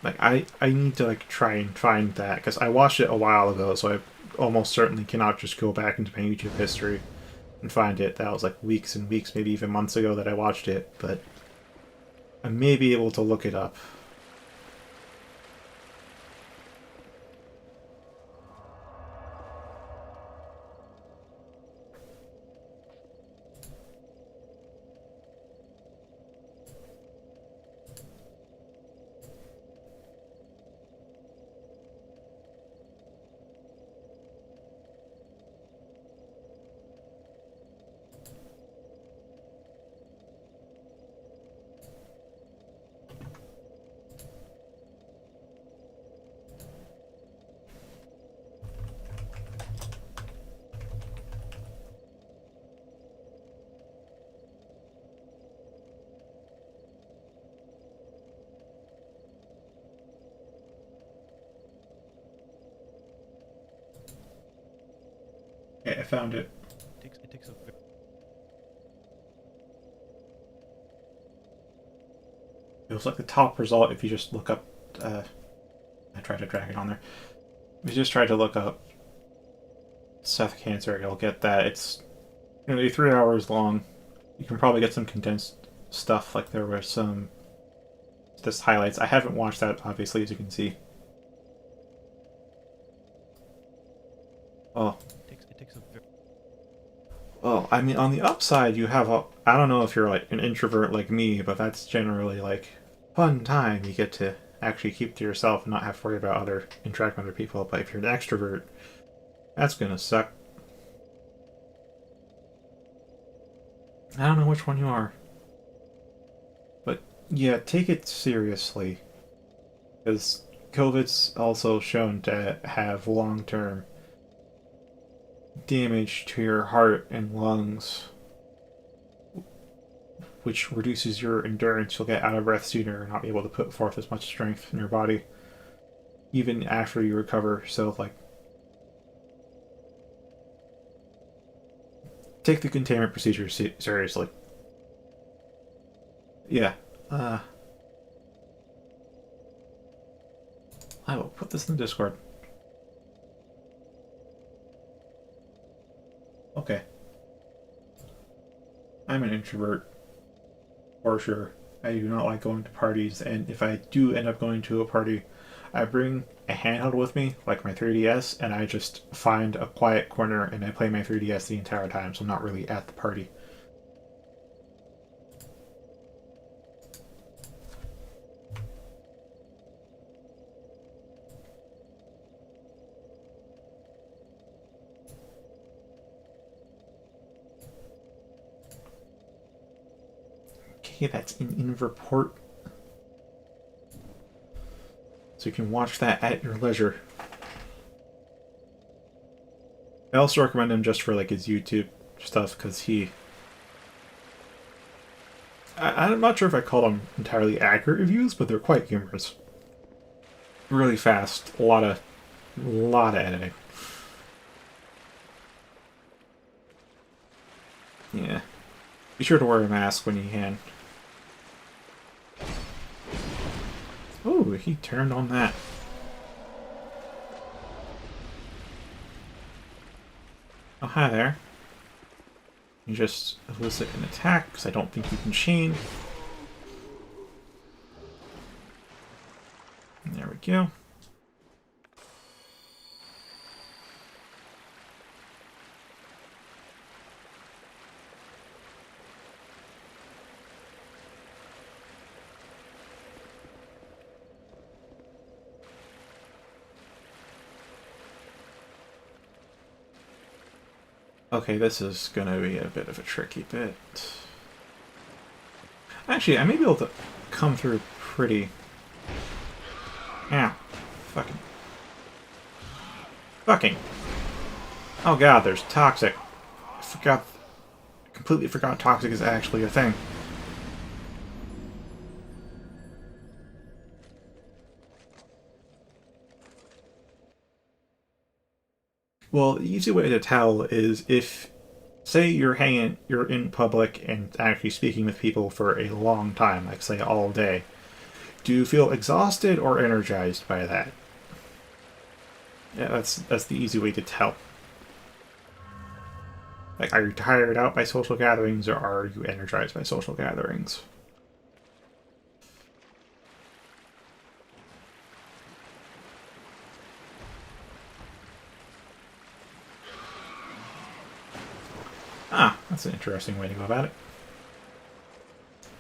Like, I need to, like, try and find that, because I watched it a while ago, so I almost certainly cannot just go back into my YouTube history and find it. That was, like, weeks and weeks, maybe even months ago that I watched it, but I may be able to look it up. Okay, I found it. It takes a It was like the top result if you just look up... I tried to drag it on there. If you just try to look up Seth Cancer, you'll get that. It's nearly 3 hours long. You can probably get some condensed stuff, like there were some just highlights. I haven't watched that, obviously, as you can see. Oh. it takes a very... Well, I mean, on the upside, you have a... I don't know if you're, like, an introvert like me, but that's generally, like, fun time. You get to actually keep to yourself and not have to worry about interacting with other people. But if you're an extrovert, that's gonna suck. I don't know which one you are. But, yeah, take it seriously. Because COVID's also shown to have long-term damage to your heart and lungs, which reduces your endurance. You'll get out of breath sooner and not be able to put forth as much strength in your body, even after you recover. So, like, take the containment procedure seriously. Yeah. I will put this in the Discord. Okay. I'm an introvert, for sure. I do not like going to parties, and if I do end up going to a party, I bring a handheld with me, like my 3DS, and I just find a quiet corner and I play my 3DS the entire time, so I'm not really at the party. Okay, that's in Inverport. So you can watch that at your leisure. I also recommend him just for, like, his YouTube stuff, because I'm not sure if I call them entirely accurate reviews, but they're quite humorous. Really fast. A lot of editing. Yeah. Be sure to wear a mask when you can. Oh, he turned on that. Oh, hi there. You just elicit an attack, because I don't think you can chain. There we go. Okay, this is gonna be a bit of a tricky bit. Actually, I may be able to come through pretty... Ow. Fucking. Fucking. Oh god, there's toxic. I completely forgot toxic is actually a thing. Well, the easy way to tell is if, say you're in public and actually speaking with people for a long time, like say all day. Do you feel exhausted or energized by that? Yeah, that's the easy way to tell. Like, are you tired out by social gatherings or are you energized by social gatherings? Ah, that's an interesting way to go about it.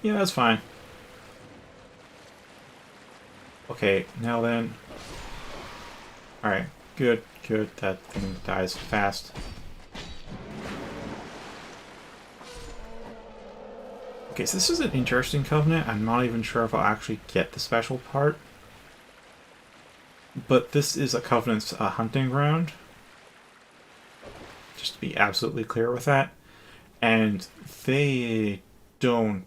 Yeah, that's fine. Okay, now then. Alright, good, good. That thing dies fast. Okay, so this is an interesting covenant. I'm not even sure if I'll actually get the special part. But this is a covenant's hunting ground. Just to be absolutely clear with that. And they don't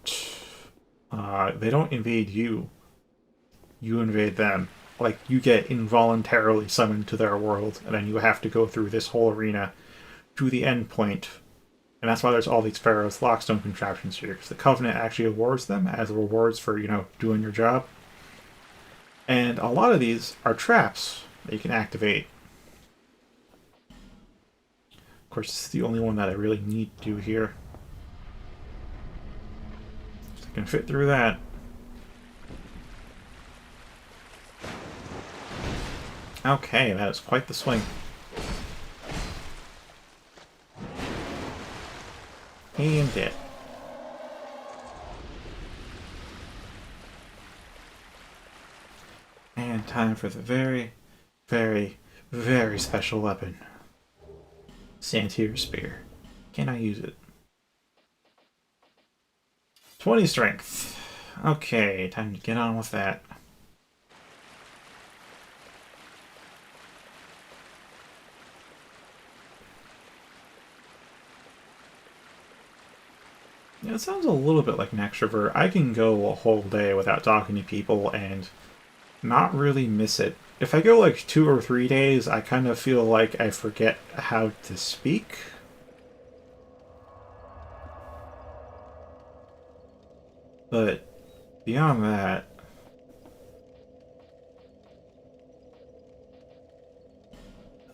invade you. You invade them. Like, you get involuntarily summoned to their world, and then you have to go through this whole arena to the end point. And that's why there's all these Pharaoh's Lockstone contraptions here, because the Covenant actually awards them as rewards for, doing your job. And a lot of these are traps that you can activate. Of course, this is the only one that I really need to do here. So I can fit through that. Okay, that is quite the swing. And dead. And time for the very, very, very special weapon. Santir Spear. Can I use it? 20 strength. Okay, time to get on with that. Yeah, it sounds a little bit like an extrovert. I can go a whole day without talking to people and not really miss it. If I go like 2 or 3 days, I kind of feel like I forget how to speak. But beyond that...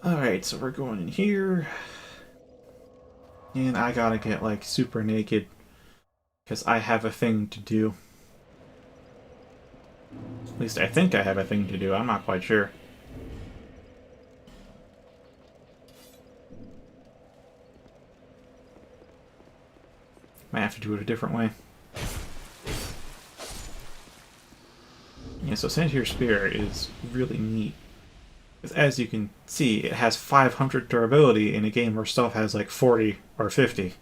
Alright, so we're going in here. And I gotta get like super naked. Because I have a thing to do. At least I think I have a thing to do. I'm not quite sure. Might have to do it a different way. Yeah, so Santir Spear is really neat. Because as you can see, it has 500 durability in a game where stuff has like 40 or 50.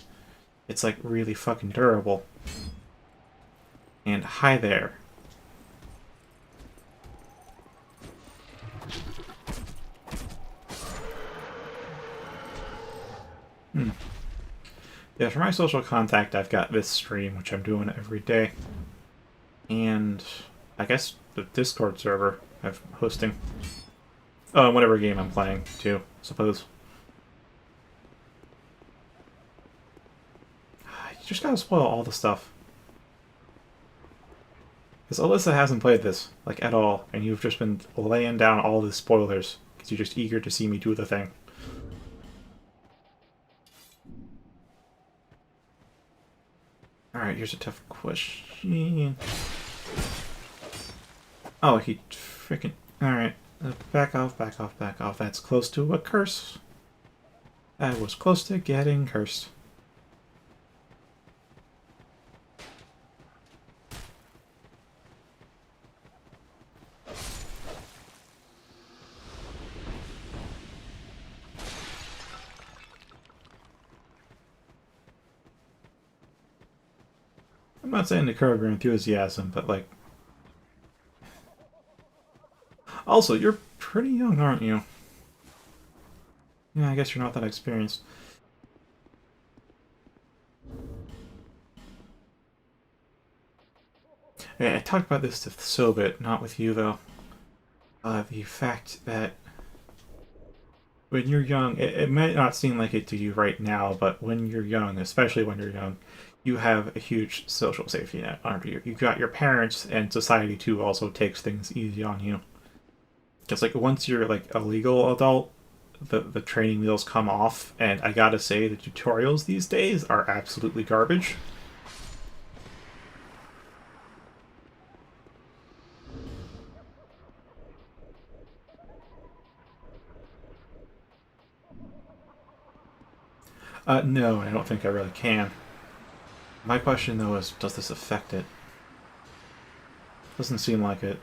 It's like really fucking durable. And hi there. Yeah, for my social contact, I've got this stream, which I'm doing every day. And I guess the Discord server I'm hosting. Whatever game I'm playing, too, I suppose. You just gotta spoil all the stuff. Because Alyssa hasn't played this, like, at all, and you've just been laying down all the spoilers, because you're just eager to see me do the thing. Alright, here's a tough question. Oh, he freaking... Alright, back off, back off, back off. That's close to a curse. That was close to getting cursed. I'm not saying to curb your enthusiasm, but like... Also, you're pretty young, aren't you? Yeah, I guess you're not that experienced. Yeah, I talked about this to Sobit, not with you though. The fact that when you're young, it might not seem like it to you right now, but when you're young, especially when you're young, you have a huge social safety net under you. You've got your parents, and society too also takes things easy on you. Because like once you're like a legal adult, the training wheels come off, and I gotta say the tutorials these days are absolutely garbage. No, I don't think I really can. My question though is, does this affect it? Doesn't seem like it.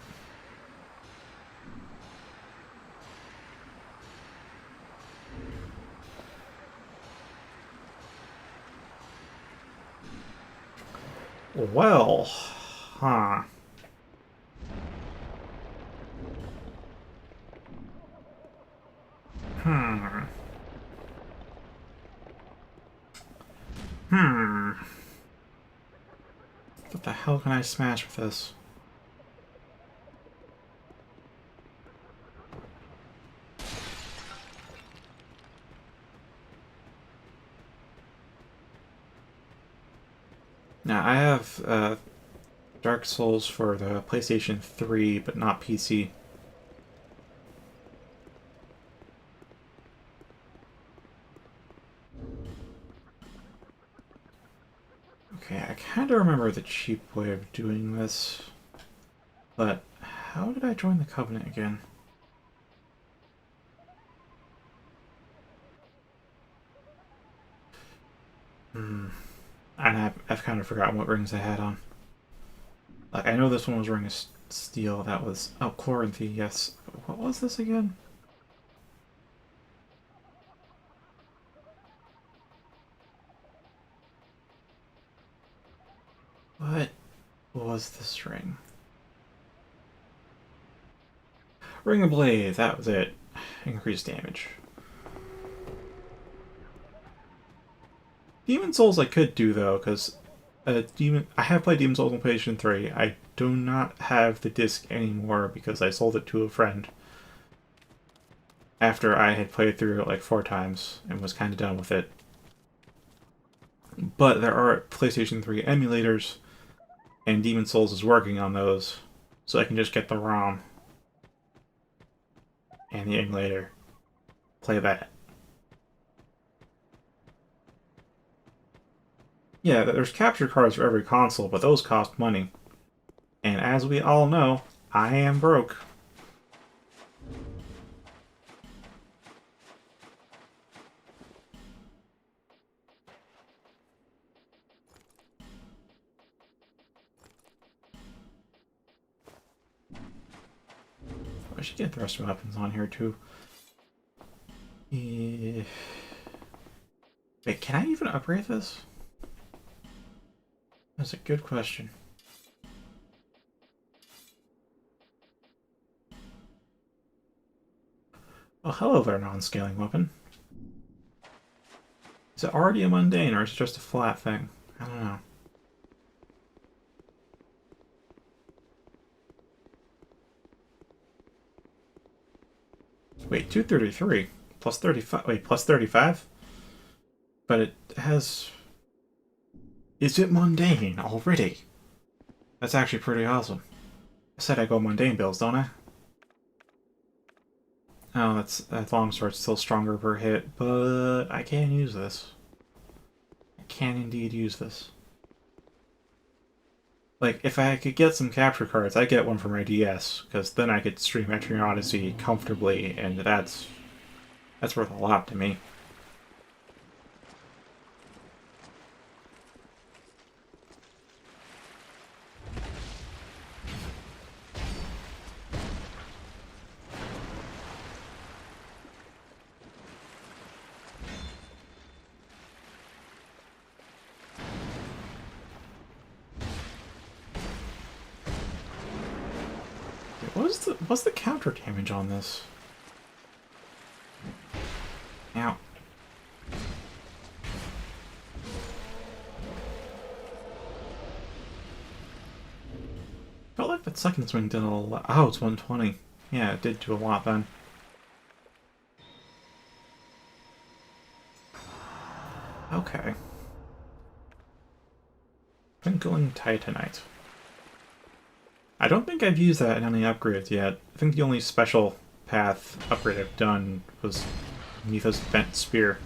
Well, huh. Hmm. Hmm. What the hell can I smash with this? Now, I have Dark Souls for the PlayStation 3, but not PC. Okay, I kind of remember the cheap way of doing this, but how did I join the Covenant again? And I've kind of forgotten what rings I had on. Like, I know this one was Ring of Steel, that was... Oh, Chloranthy, yes. What was this again? What was this ring? Ring of Blade, that was it. Increased damage. Demon Souls I could do, though, because I have played Demon Souls on PlayStation 3. I do not have the disc anymore because I sold it to a friend after I had played through it like 4 times and was kind of done with it. But there are PlayStation 3 emulators, and Demon Souls is working on those, so I can just get the ROM and the emulator. Play that. Yeah, there's capture cards for every console, but those cost money. And as we all know, I am broke. I should get the rest of the weapons on here too. Wait, can I even upgrade this? That's a good question. Oh, hello there, non-scaling weapon. Is it already a mundane, or is it just a flat thing? I don't know. Wait, 233 plus 35. Wait, plus 35? But it has... Is it mundane already? That's actually pretty awesome. I said I go mundane builds, don't I? Oh, that longsword's still stronger per hit, but I can use this. I can indeed use this. Like, if I could get some capture cards, I'd get one for my DS, because then I could stream Etrian Odyssey comfortably, and that's worth a lot to me. What's the counter damage on this? Ow. Felt like that second swing did a lot. Oh, it's 120. Yeah, it did do a lot then. Okay. Twinkling Titanite. I don't think I've used that in any upgrades yet. I think the only special path upgrade I've done was Nitha's Bent Spear.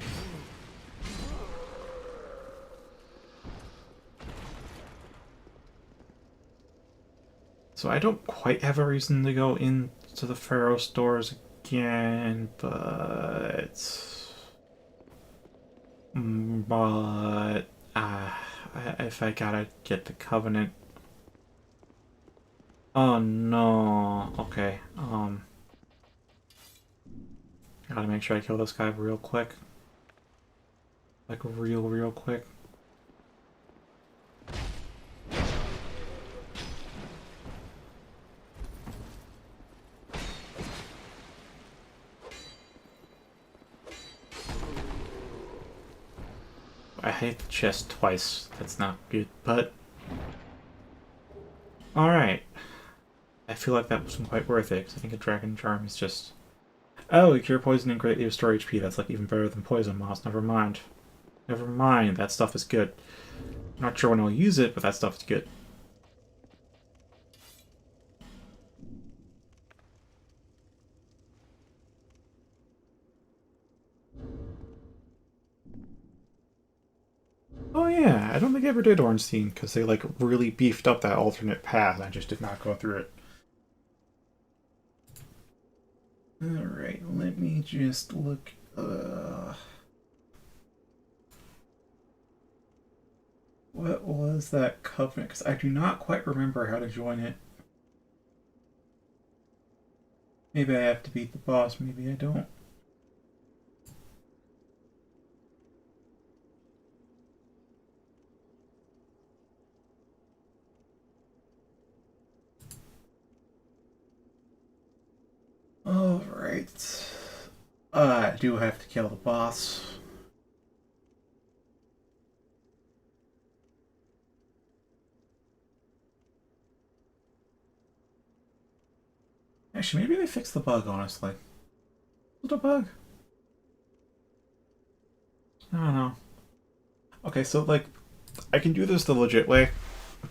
So I don't quite have a reason to go into the Pharaoh stores again, but if I gotta get the Covenant. Oh no. Okay. Gotta make sure I kill this guy real quick. Like real quick. I hit the chest twice. That's not good, but... Alright. I feel like that wasn't quite worth it, because I think a Dragon Charm is just... Oh, cure poison and greatly restore HP. That's like even better than Poison Moss. Never mind. Never mind. That stuff is good. I'm not sure when I'll use it, but that stuff is good. Oh yeah, I don't think I ever did Ornstein, because they like really beefed up that alternate path. I just did not go through it. Alright, let me just look... What was that covenant? Because I do not quite remember how to join it. Maybe I have to beat the boss, maybe I don't. Alright. I do have to kill the boss. Actually, maybe they fixed the bug, honestly. Was it a bug? I don't know. Okay, so, like, I can do this the legit way,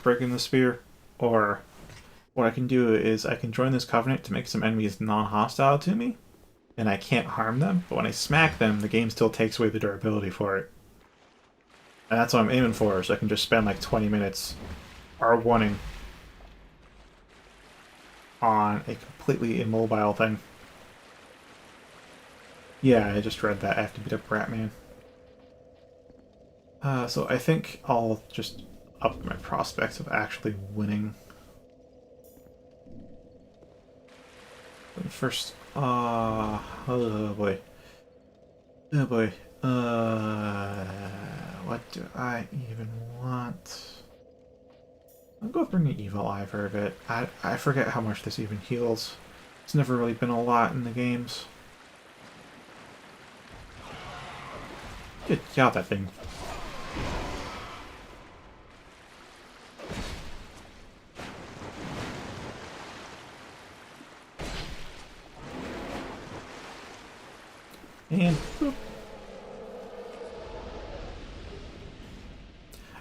breaking the spear, or what I can do is I can join this covenant to make some enemies non-hostile to me, and I can't harm them, but when I smack them, the game still takes away the durability for it. And that's what I'm aiming for, so I can just spend like 20 minutes R1ing on a completely immobile thing. Yeah, I just read that. I have to beat up Ratman. So I think I'll just up my prospects of actually winning. First, oh boy. Oh boy. What do I even want? I'll go bring the Evil Eye for a bit. I forget how much this even heals. It's never really been a lot in the games. Good job, that thing. And boop.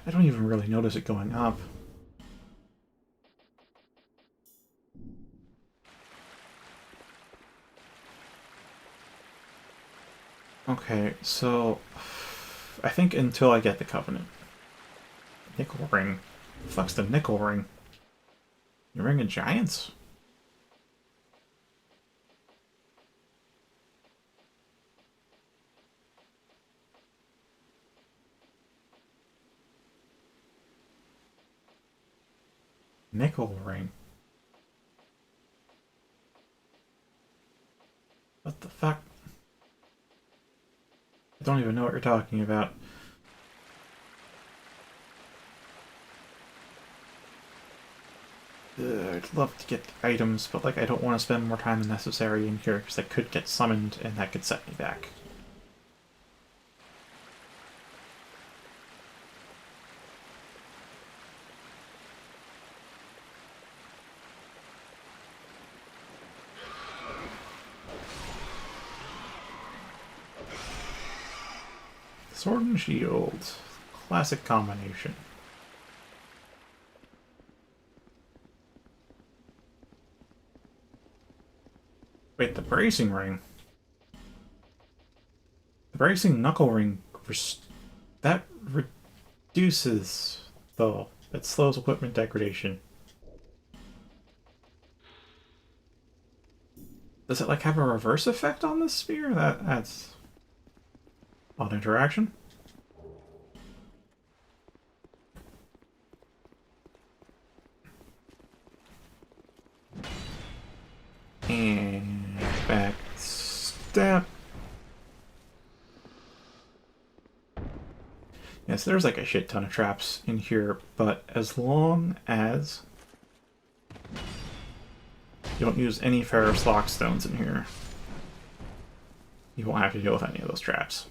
I don't even really notice it going up. Okay, so I think until I get the Covenant. Nickel Ring. The fuck's the Nickel Ring? The Ring of Giants? Nickel Ring. What the fuck? I don't even know what you're talking about. I'd love to get the items, but like I don't want to spend more time than necessary in here because I could get summoned and that could set me back. Sword and shield. Classic combination. Wait, the bracing ring? The bracing knuckle ring, that reduces, though. It slows equipment degradation. Does it, like, have a reverse effect on the spear? That's... odd interaction? And back step. Yes, there's like a shit ton of traps in here, but as long as you don't use any ferrous lockstones in here, you won't have to deal with any of those traps.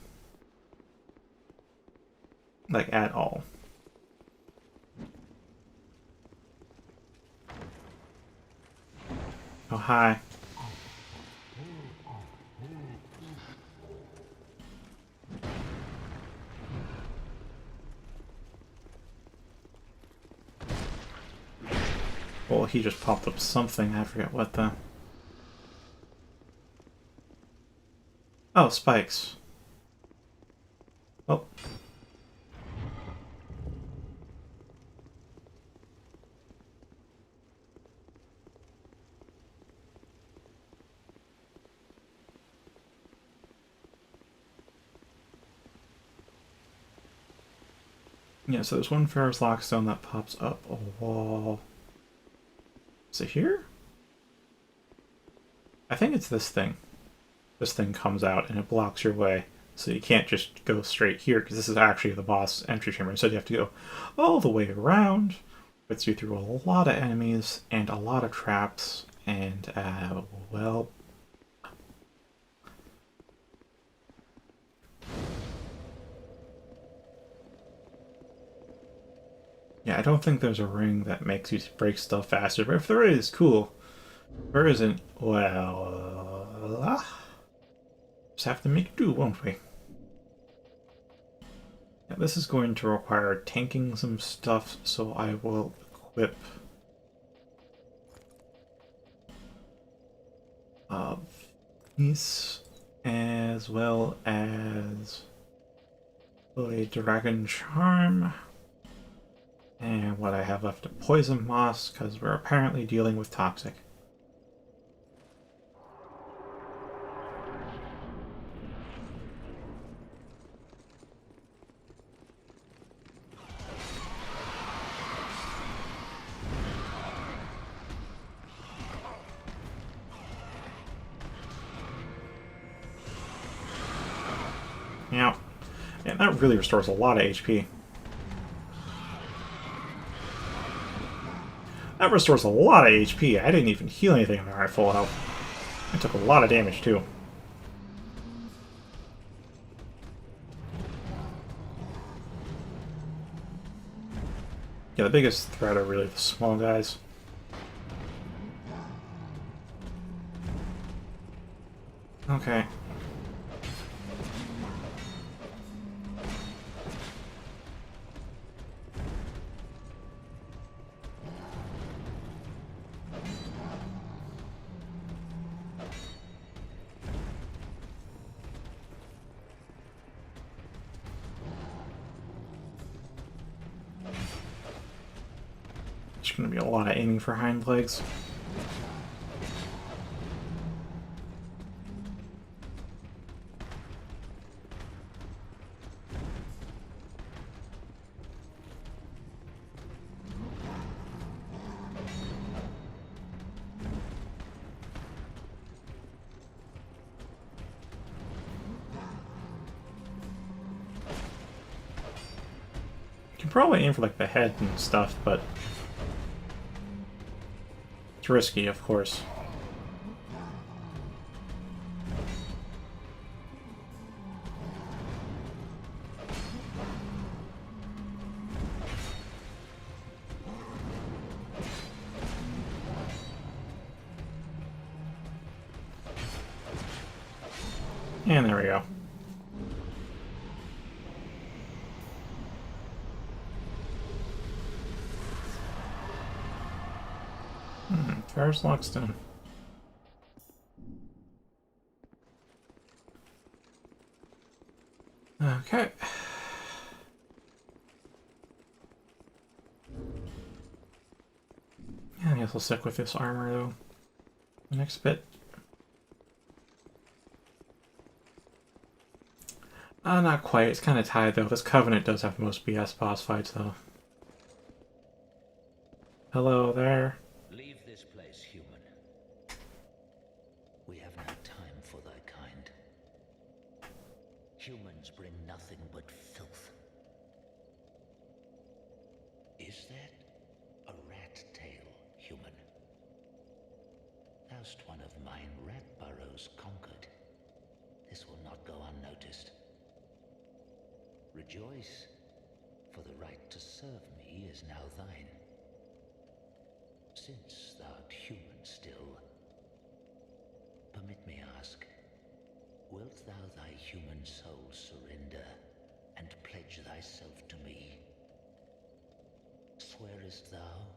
Like, at all. Oh, hi. Well, he just popped up something. I forget what the... Oh, spikes. Oh. Yeah, so there's one ferrous lockstone that pops up a wall. Is it here? I think it's this thing. This thing comes out and it blocks your way. So you can't just go straight here, because this is actually the boss entry chamber. So you have to go all the way around. Puts you through a lot of enemies and a lot of traps. And, well... yeah, I don't think there's a ring that makes you break stuff faster, but if there is, cool. If there isn't, well... just have to make do, won't we? Yeah, this is going to require tanking some stuff, so I will equip... these, as well as... a dragon charm. And what I have left of poison moss, because we're apparently dealing with toxic. Yeah, and that really restores a lot of HP. That restores a lot of HP. I didn't even heal anything when I had full health. I took a lot of damage too. Yeah, the biggest threat are really the small guys. Okay. There's going to be a lot of aiming for hind legs. You can probably aim for like the head and stuff, but It's risky, of course. And there we go. Ferris Lockstone. Okay. Yeah, I guess I'll stick with this armor though. The next bit. Not quite. It's kind of tied though. This Covenant does have the most BS boss fights though. Hello there. Leave this place, human. We have no time for thy kind. Humans bring nothing but filth. Is that a rat tail, human? Thou'st one of mine rat burrows conquered. This will not go unnoticed. Rejoice, for the right to serve me is now thine. Since thou'rt human still, permit me ask, wilt thou thy human soul surrender and pledge thyself to me? Swearest thou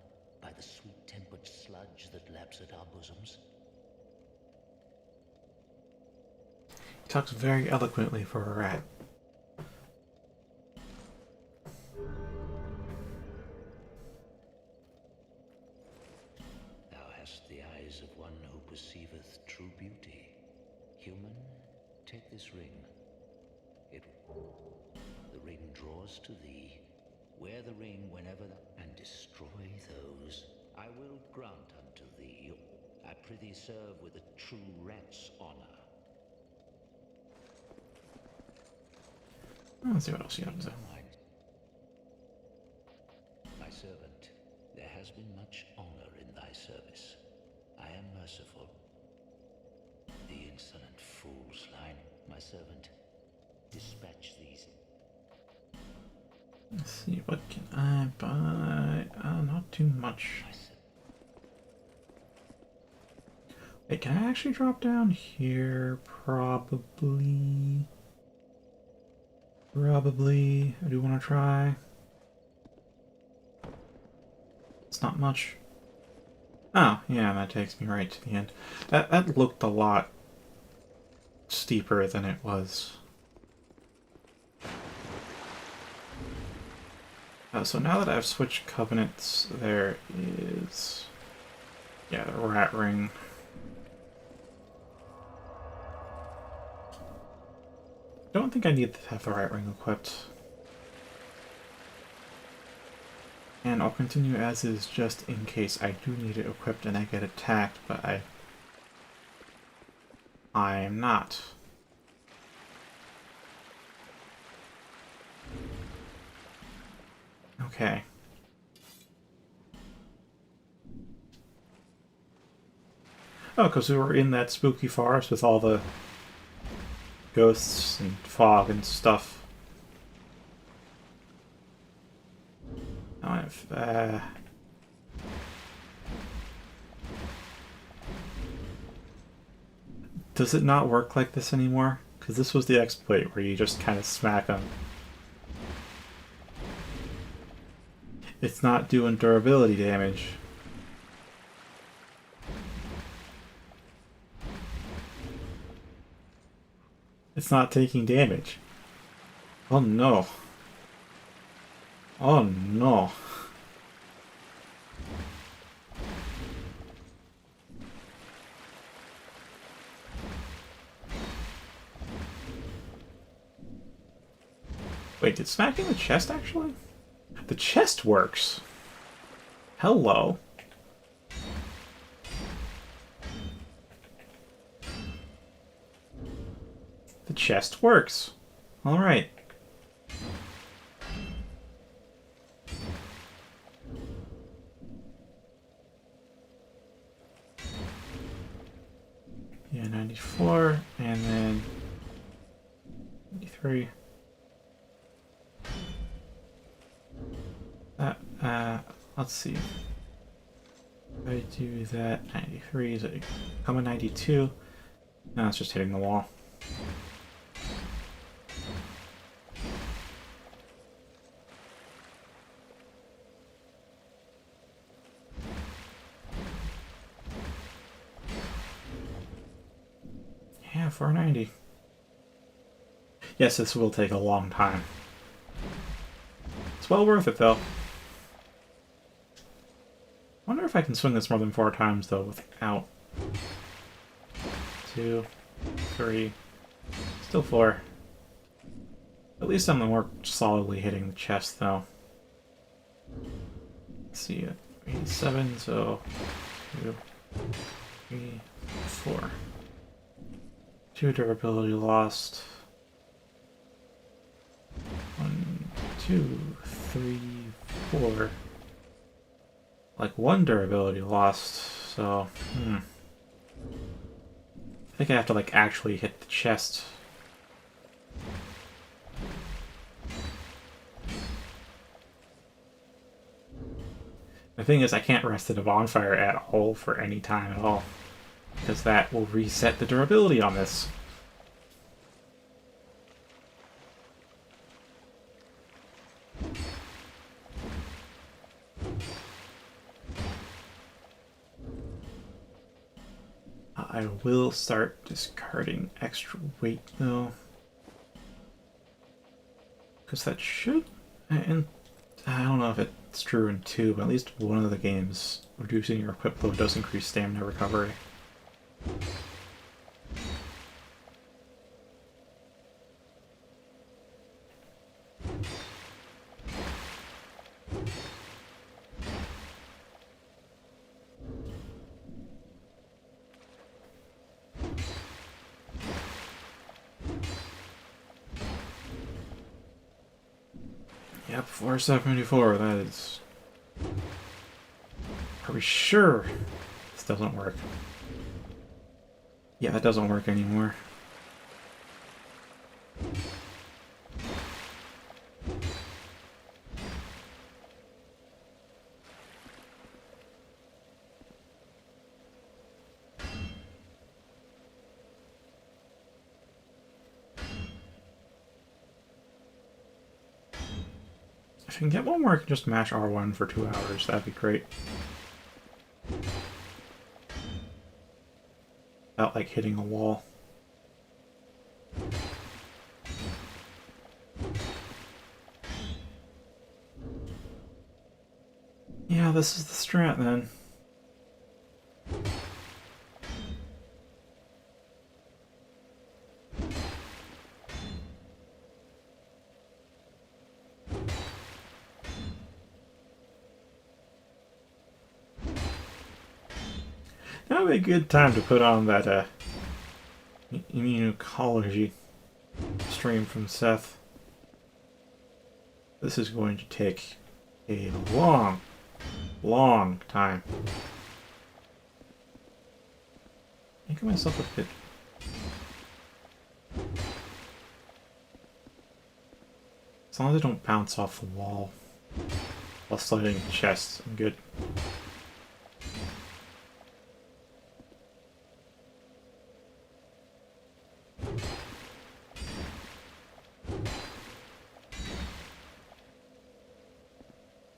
by the sweet-tempered sludge that laps at our bosoms? He talks very eloquently for a rat. Perceiveth true beauty. Human, take this ring. The ring draws to thee. Wear the ring whenever and destroy those I will grant unto thee. I prithee serve with a true rat's honor. Let's see what else you have to say. My servant, there has been much honor in thy service. I am merciful. The insolent fool's line, my servant. Dispatch these. Let's see, what can I buy? Not too much. Wait, can I actually drop down here? Probably. I do want to try. It's not much. Oh, yeah, that takes me right to the end. That looked a lot steeper than it was. So now that I've switched covenants, there is... yeah, the rat ring. I don't think I need to have the rat ring equipped. And I'll continue as is just in case I do need it equipped and I get attacked, but I'm not. Okay. Oh, because we were in that spooky forest with all the ghosts and fog and stuff. Does it not work like this anymore? Because this was the exploit where you just kind of smack them. It's not doing durability damage. It's not taking damage. Oh no. Oh no. Wait, did smacking the chest actually? The chest works. Hello. The chest works. Alright. Yeah, 94, and then 93. Let's see. If I do that, 93, is it come a 92? No, it's just hitting the wall. Yeah, 490. Yes, this will take a long time. It's well worth it, though. I wonder if I can swing this more than 4 times, though, without... 2, 3, still 4. At least I'm more solidly hitting the chest, though. Let's see, 87, so 2, 3, 4. 2 durability lost. 1, 2, 3, 4. Like 1 durability lost, so I think I have to like actually hit the chest. The thing is, I can't rest at a bonfire at all for any time at all, because that will reset the durability on this. I will start discarding extra weight, though. Because that should... And I don't know if it's true in 2, but at least one of the games, reducing your equip load does increase stamina recovery. Yep, 474, that is... Are we sure this doesn't work? Yeah, that doesn't work anymore. If you can get one where I can just mash R1 for 2 hours, that'd be great. Without, like, hitting a wall. Yeah, this is the strat, then. That would be a good time to put on that immunology stream from Seth. This is going to take a long, long time. Making myself a bit... As long as I don't bounce off the wall while sliding the chest, I'm good.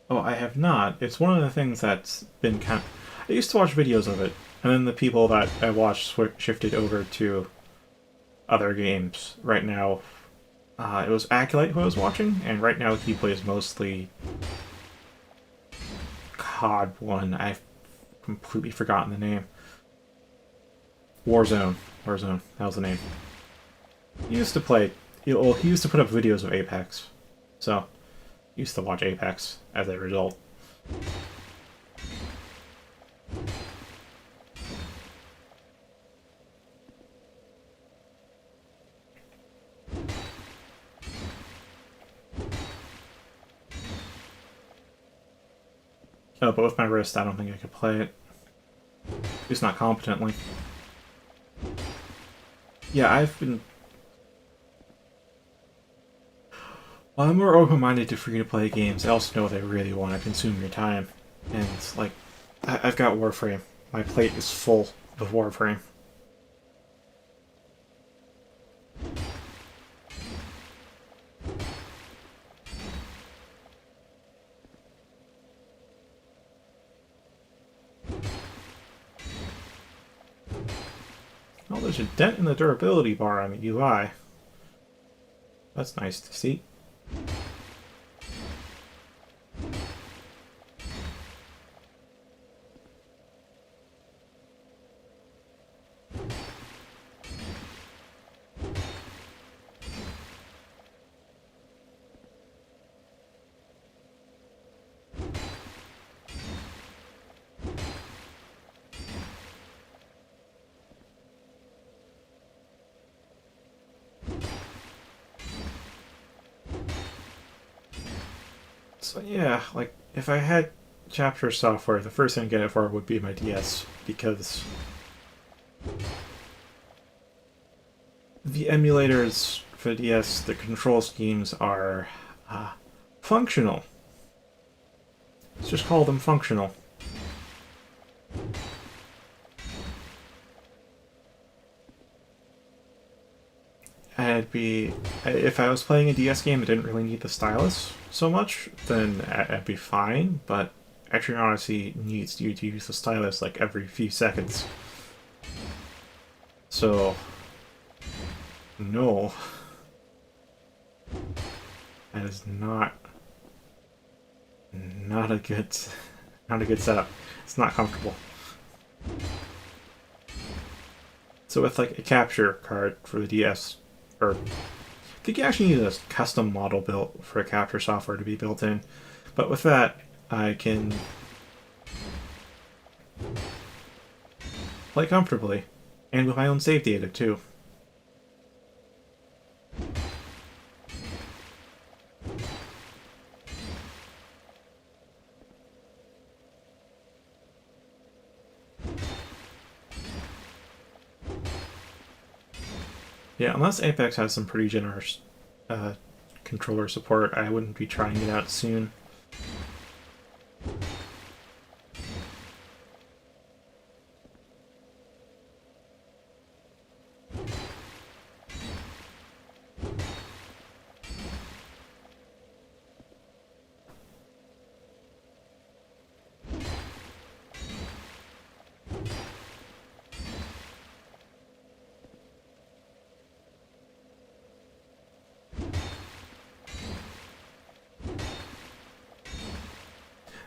Oh, I have not. It's one of the things that's been kind of... I used to watch videos of it, and then the people that I watched shifted over to other games. Right now, it was Acolyte who I was watching, and right now he plays mostly COD 1. I've completely forgotten the name. Warzone. Warzone. That was the name. He used to play... Well, he used to put up videos of Apex. So... used to watch Apex as a result. Oh, but with my wrist, I don't think I could play it. At least not competently. Yeah, Well, I'm more open-minded to free-to-play games. I also know they really want to consume your time. And it's like, I've got Warframe. My plate is full of Warframe. Oh, there's a dent in the durability bar on the UI. That's nice to see. So yeah, like, if I had chapter software, the first thing I'd get it for would be my DS, because the emulators for DS, the control schemes are functional. Let's just call them functional. And it'd be, if I was playing a DS game that didn't really need the stylus so much, then I'd be fine, but Etrian Odyssey needs you to use the stylus like every few seconds. So, no. That is not a good setup. It's not comfortable. So with like a capture card for the DS, or I think you actually need a custom model built for a capture software to be built in. But with that, I can play comfortably, and with my own save data too. Yeah, unless Apex has some pretty generous controller support, I wouldn't be trying it out soon.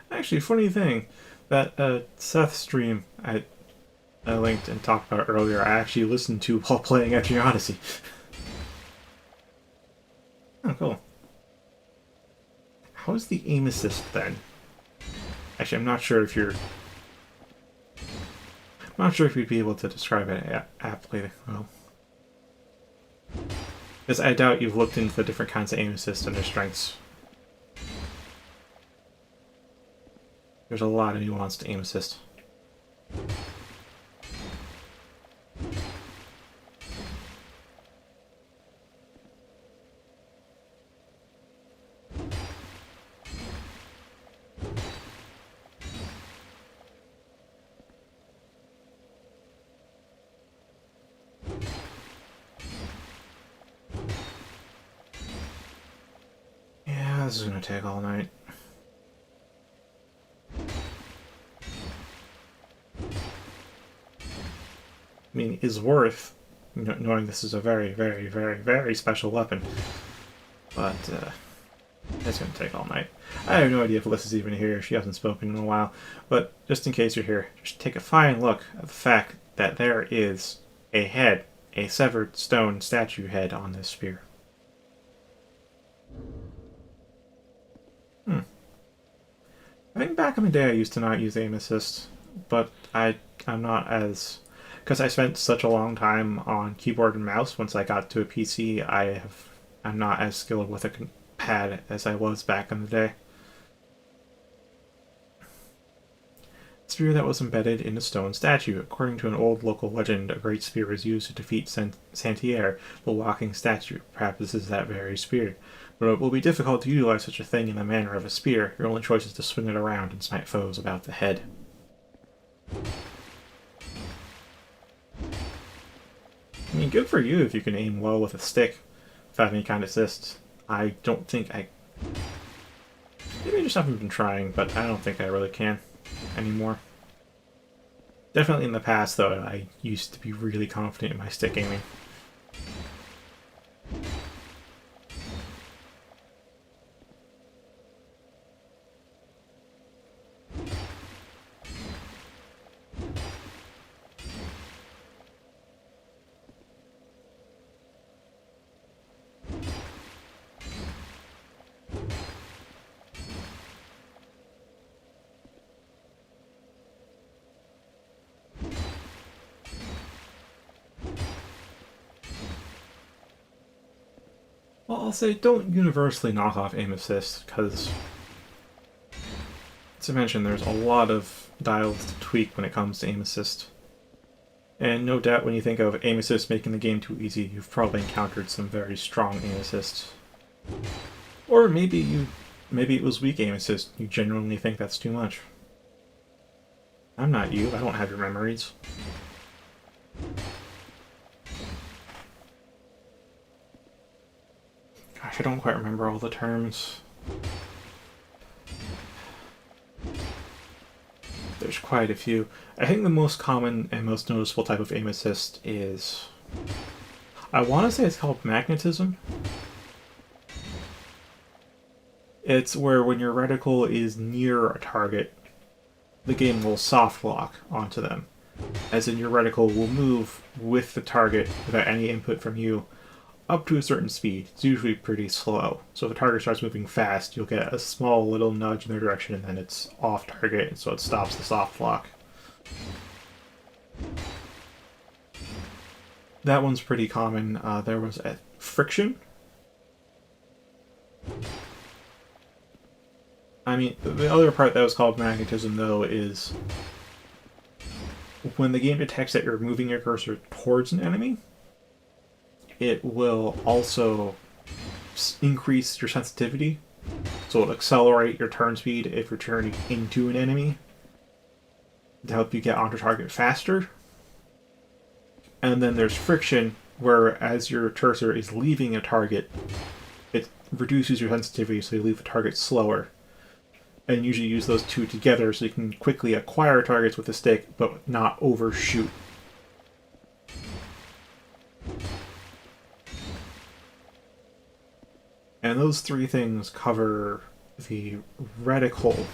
Actually, funny thing, that Seth stream I linked and talked about earlier, I actually listened to while playing Etrian Odyssey. Oh, cool. How is the aim assist then? Actually, I'm not sure if you'd be able to describe it aptly. Well, because I doubt you've looked into the different kinds of aim assist and their strengths. There's a lot of nuance to aim assist. Yeah, this is gonna take all night. I mean, is worth knowing this is a very, very, very, very special weapon. But it's going to take all night. I have no idea if Alyssa's even here. She hasn't spoken in a while. But just in case you're here, just take a fine look at the fact that there is a head, a severed stone statue head on this spear. I think back in the day I used to not use aim assist, but I'm not as... Because I spent such a long time on keyboard and mouse, once I got to a PC, I'm not as skilled with a pad as I was back in the day. spear that was embedded in a stone statue. According to an old local legend, a great spear was used to defeat Santier, the walking statue. Perhaps this is that very spear. But it will be difficult to utilize such a thing in the manner of a spear. Your only choice is to swing it around and smite foes about the head. I mean, good for you if you can aim well with a stick without any kind of assist. I don't think I... Maybe I just haven't been trying, but I don't think I really can anymore. Definitely in the past, though, I used to be really confident in my stick aiming. Well, I'll say don't universally knock off aim assist, because, as I mentioned, there's a lot of dials to tweak when it comes to aim assist. And no doubt when you think of aim assist making the game too easy, you've probably encountered some very strong aim assists. Or maybe it was weak aim assist, you genuinely think that's too much. I'm not you, I don't have your memories. Gosh, I don't quite remember all the terms. There's quite a few. I think the most common and most noticeable type of aim assist is... I want to say it's called magnetism. It's where when your reticle is near a target, the game will soft lock onto them. As in, your reticle will move with the target without any input from you up to a certain speed. It's usually pretty slow. So if the target starts moving fast, you'll get a small little nudge in their direction and then it's off target, and so it stops the soft lock. That one's pretty common. There was a friction. I mean, the other part that was called magnetism, though, is when the game detects that you're moving your cursor towards an enemy, it will also increase your sensitivity. So it'll accelerate your turn speed if you're turning into an enemy to help you get onto target faster. And then there's friction, where as your cursor is leaving a target, it reduces your sensitivity so you leave the target slower. And usually use those two together so you can quickly acquire targets with a stick, but not overshoot. And those three things cover the reticle-based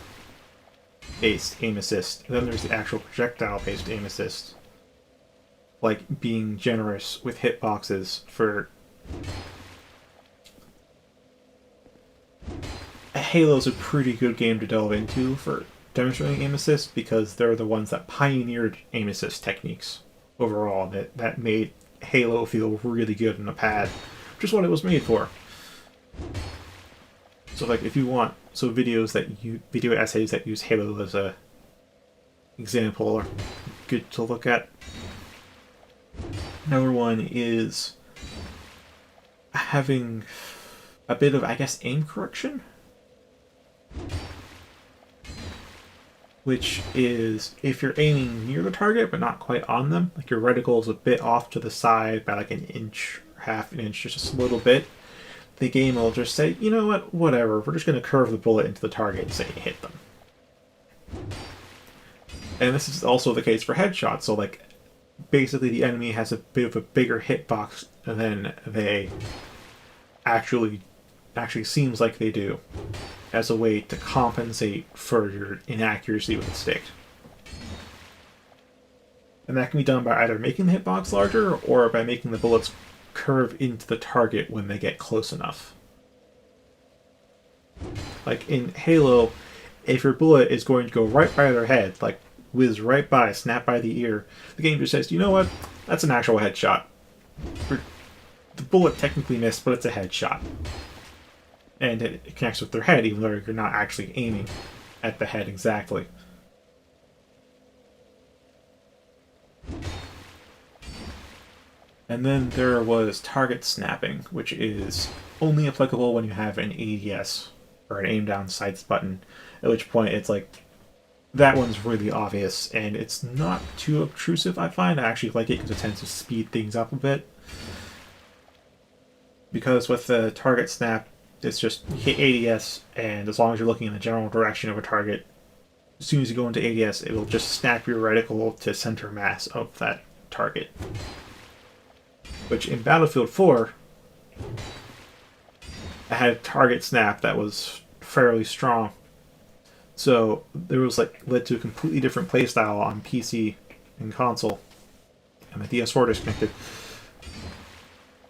aim assist. And then there's the actual projectile-based aim assist. Like being generous with hitboxes for... Halo's a pretty good game to delve into for demonstrating aim assist, because they're the ones that pioneered aim assist techniques overall. That made Halo feel really good in a pad, which is what it was made for. So like if you want video essays that use Halo as a example are good to look at. Another one is having a bit of, I guess, aim correction, which is if you're aiming near the target but not quite on them, like your reticle is a bit off to the side by like an inch, half an inch, just a little bit, the game will just say, you know what, whatever, we're just going to curve the bullet into the target and say you hit them. And this is also the case for headshots, so like basically the enemy has a bit of a bigger hitbox than they actually seems like they do, as a way to compensate for your inaccuracy with the stick. And that can be done by either making the hitbox larger or by making the bullets curve into the target when they get close enough. Like in Halo, if your bullet is going to go right by their head, like whiz right by, snap by the ear, the game just says, you know what, that's an actual headshot. The bullet technically missed, but it's a headshot. And it connects with their head, even though you're not actually aiming at the head exactly. And then there was target snapping, which is only applicable when you have an ADS, or an aim down sights button, at which point it's like, that one's really obvious, and it's not too obtrusive, I find. I actually like it because it tends to speed things up a bit. Because with the target snap, it's just hit ADS, and as long as you're looking in the general direction of a target, as soon as you go into ADS, it will just snap your reticle to center mass of that target. Which in Battlefield 4, I had a target snap that was fairly strong. So there was like led to a completely different playstyle on PC and console, and the DS4 disconnected.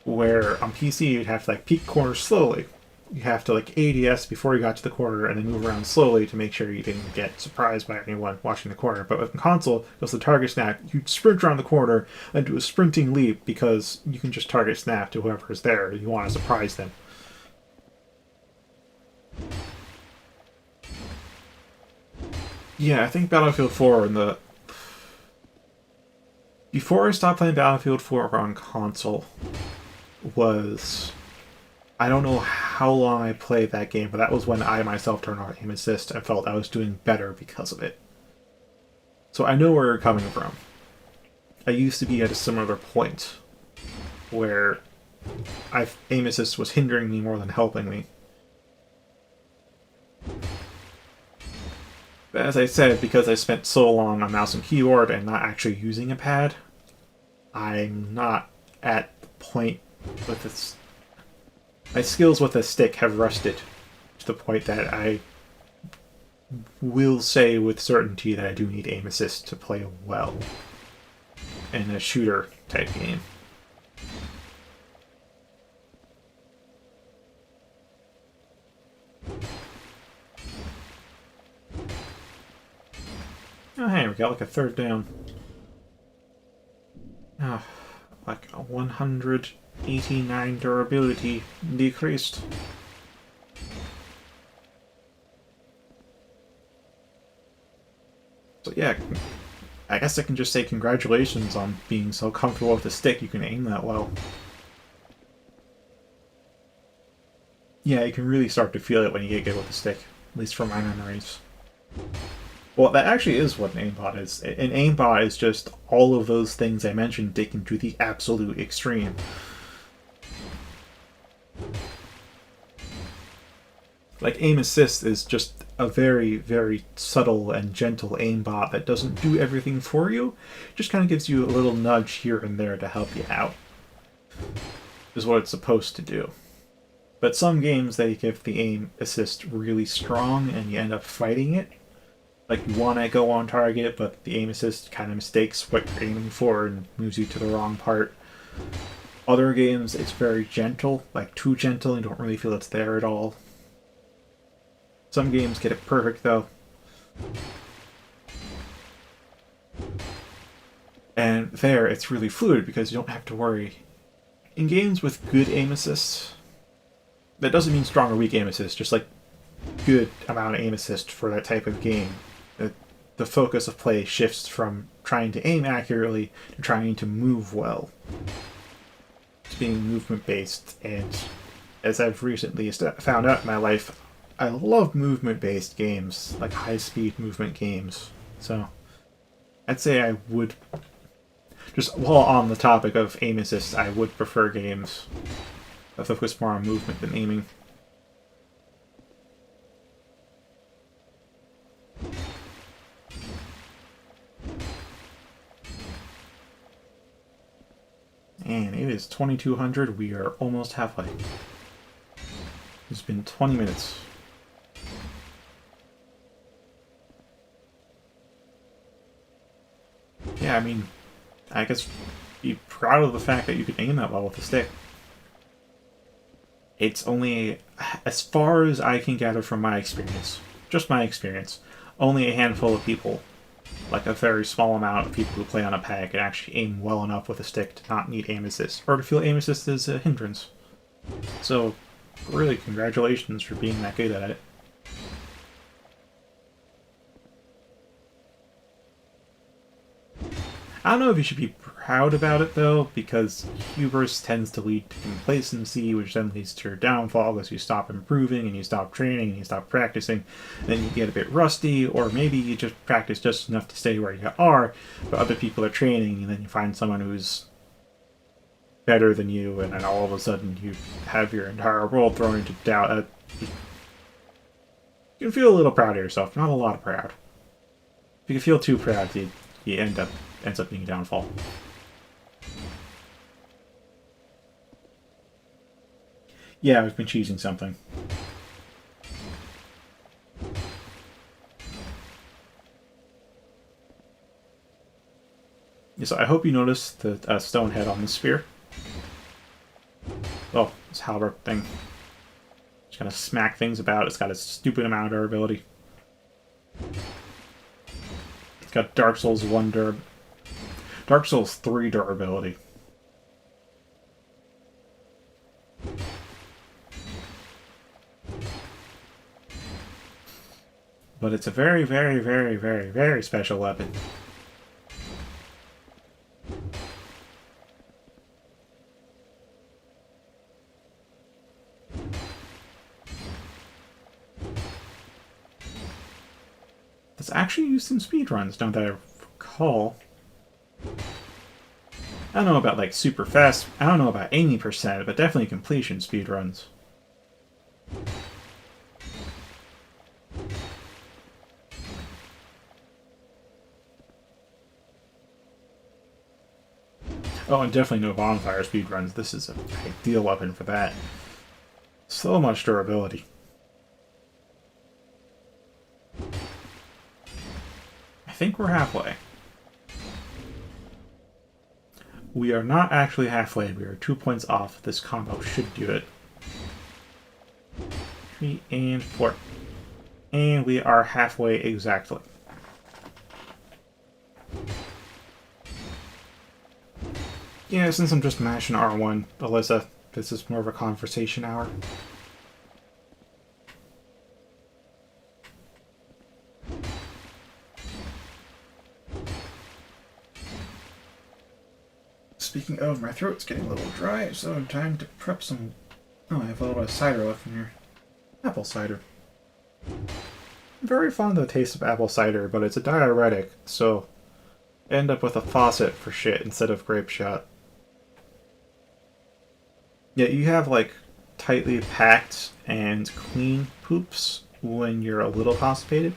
Where on PC you'd have to like peek corners slowly. You have to like ADS before you got to the corner and then move around slowly to make sure you didn't get surprised by anyone watching the corner. But with the console, because the target snap, you'd sprint around the corner and do a sprinting leap because you can just target snap to whoever is there. You want to surprise them. Yeah, I think Battlefield 4 and the... Before I stopped playing Battlefield 4 on console was... I don't know how long I played that game, but that was when I myself turned on aim assist and felt I was doing better because of it. So I know where you're coming from. I used to be at a similar point where aim assist was hindering me more than helping me. But as I said, because I spent so long on mouse and keyboard and not actually using a pad, I'm not at the point with this. My skills with a stick have rusted to the point that I will say with certainty that I do need aim assist to play well in a shooter type game. Oh hey, we got like a third down. Oh, like a 189 durability decreased. So yeah, I guess I can just say congratulations on being so comfortable with the stick you can aim that well. Yeah, you can really start to feel it when you get good with the stick, at least from my memories. Well, that actually is what an aimbot is. An aimbot is just all of those things I mentioned taken to the absolute extreme. Like, aim assist is just a very, very subtle and gentle aimbot that doesn't do everything for you. Just kind of gives you a little nudge here and there to help you out. Is what it's supposed to do. But some games, they give the aim assist really strong and you end up fighting it. Like, you want to go on target, but the aim assist kind of mistakes what you're aiming for and moves you to the wrong part. Other games, it's very gentle, like too gentle, and you don't really feel it's there at all. Some games get it perfect, though. And there, it's really fluid because you don't have to worry. In games with good aim assist, that doesn't mean strong or weak aim assist, just like good amount of aim assist for that type of game. The focus of play shifts from trying to aim accurately to trying to move well. It's being movement based, and as I've recently found out in my life, I love movement based games, like high speed movement games. So I'd say I would, just while on the topic of aim assist, I would prefer games that focus more on movement than aiming. And it is 2200. We are almost halfway. It's been 20 minutes. Yeah, I mean, I guess be proud of the fact that you can aim that well with the stick. It's only, as far as I can gather from my experience, just my experience, only a handful of people, like a very small amount of people who play on a pad, can actually aim well enough with a stick to not need aim assist, or to feel aim assist is a hindrance. So, really, congratulations for being that good at it. I don't know if you should be proud about it, though, because hubris tends to lead to complacency, which then leads to your downfall because you stop improving and you stop training and you stop practicing. Then you get a bit rusty, or maybe you just practice just enough to stay where you are, but other people are training, and then you find someone who's better than you, and then all of a sudden you have your entire world thrown into doubt. You can feel a little proud of yourself, not a lot of proud. If you feel too proud, you ends up being a downfall. Yeah, I've been choosing something. Yeah, so I hope you noticed the stone head on the spear. Oh, this halberd thing. Just gonna smack things about. It's got a stupid amount of durability. It's got Dark Souls 1 Dark Souls 3 durability. But it's a very, very, very, very, very special weapon. It's actually used in speedruns, don't I recall. I don't know about like super fast, I don't know about 80%, but definitely completion speedruns. Oh, and definitely no bonfire speedruns. This is an ideal weapon for that. So much durability. I think we're halfway. We are not actually halfway. We are 2 points off. This combo should do it. 3 and 4. And we are halfway exactly. Yeah, since I'm just mashing R1, Alyssa, this is more of a conversation hour. Speaking of, my throat's getting a little dry, so I'm time to prep some... Oh, I have a little bit of cider left in here. Apple cider. I'm very fond of the taste of apple cider, but it's a diuretic, so I end up with a faucet for shit instead of grape shot. Yeah, you have, like, tightly packed and clean poops when you're a little constipated.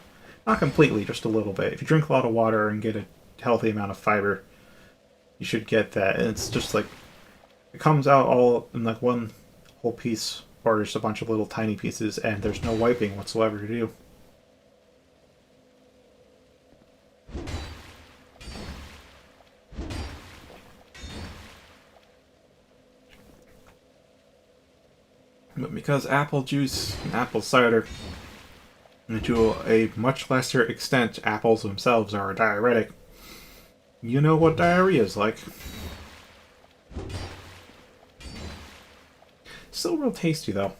Not completely, just a little bit. If you drink a lot of water and get a healthy amount of fiber, you should get that. And it's just like, it comes out all in like one whole piece, or just a bunch of little tiny pieces, and there's no wiping whatsoever to do. But because apple juice and apple cider, and to a much lesser extent apples themselves are a diuretic, you know what diarrhea is like. Still real tasty though.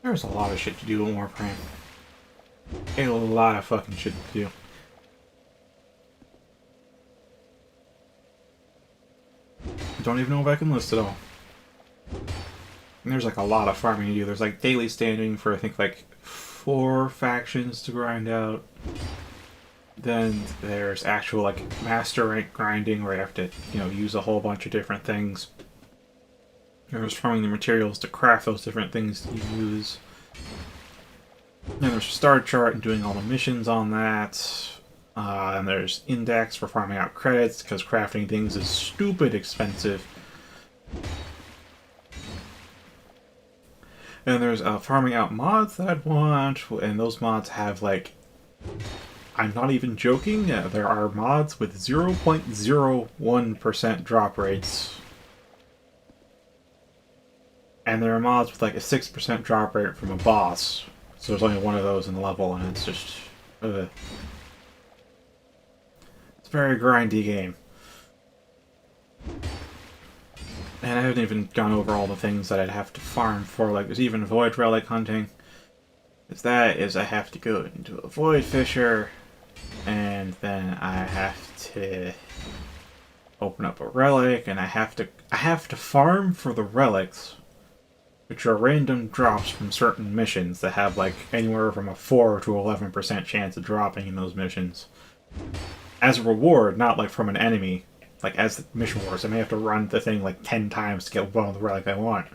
There's a lot of shit to do in Warframe. A lot of fucking shit to do. Don't even know if I can list it all. And there's like a lot of farming to do. There's like daily standing for I think like 4 factions to grind out. Then there's actual like master rank grinding where you have to, you know, use a whole bunch of different things. There's farming the materials to craft those different things you use. And there's a star chart and doing all the missions on that. And there's index for farming out credits, because crafting things is stupid expensive. And there's farming out mods that I'd want, and those mods have, like, I'm not even joking, there are mods with 0.01% drop rates. And there are mods with like a 6% drop rate from a boss. So there's only one of those in the level, and it's just... it's a very grindy game. And I haven't even gone over all the things that I'd have to farm for, like there's even void relic hunting. Because that is, I have to go into a void fisher, and then I have to open up a relic, and I have to farm for the relics, which are random drops from certain missions that have like anywhere from a 4 to 11% chance of dropping in those missions. As a reward, not like from an enemy. Like as the mission rewards, I may have to run the thing like 10 times to get one of the relic I want.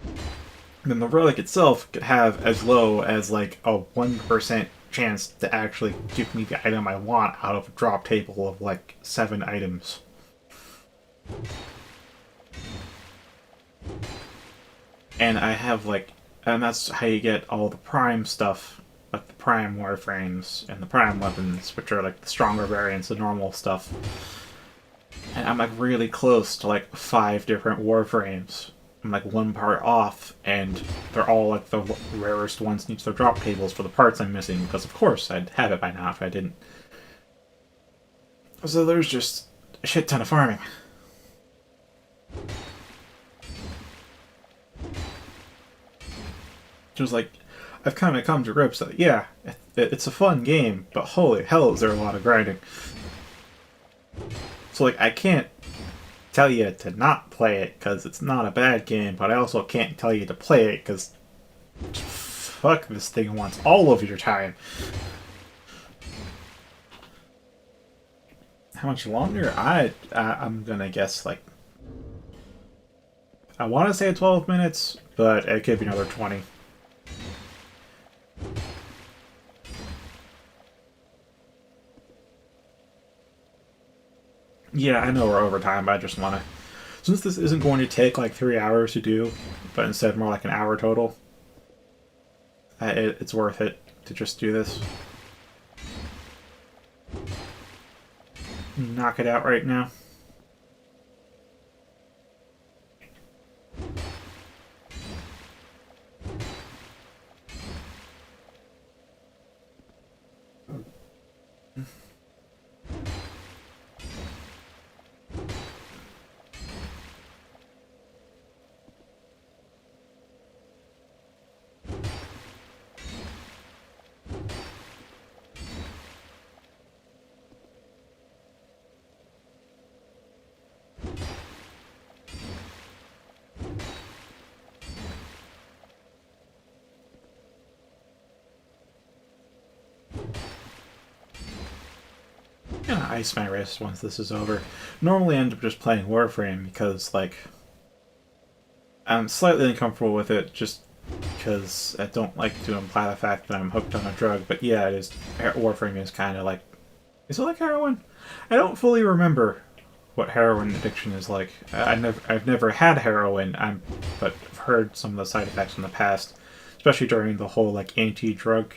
And then the relic itself could have as low as like a 1% chance to actually give me the item I want out of a drop table of like 7 items. And I have like, and that's how you get all the prime stuff, like the prime warframes and the prime weapons, which are like the stronger variants of normal stuff. And I'm like really close to like 5 different warframes. I'm like 1 part off, and they're all like the rarest ones in each of their drop tables for the parts I'm missing, because of course I'd have it by now if I didn't. So there's just a shit ton of farming. Just like, I've kind of come to grips that, yeah, it's a fun game, but holy hell is there a lot of grinding. So like, I can't tell you to not play it because it's not a bad game, but I also can't tell you to play it because fuck, this thing wants all of your time. How much longer? I'm gonna guess like, I want to say 12 minutes, but it could be another 20. Yeah, I know we're over time, but I just want to... Since this isn't going to take like 3 hours to do, but instead more like an hour total, it's worth it to just do this. Knock it out right now. I'm gonna ice my wrist once this is over. Normally I end up just playing Warframe because, like, I'm slightly uncomfortable with it just because I don't like to imply the fact that I'm hooked on a drug, but yeah, it is. Warframe is kind of like... Is it like heroin? I don't fully remember what heroin addiction is like. I've never had heroin, but I've heard some of the side effects in the past, especially during the whole, like, anti-drug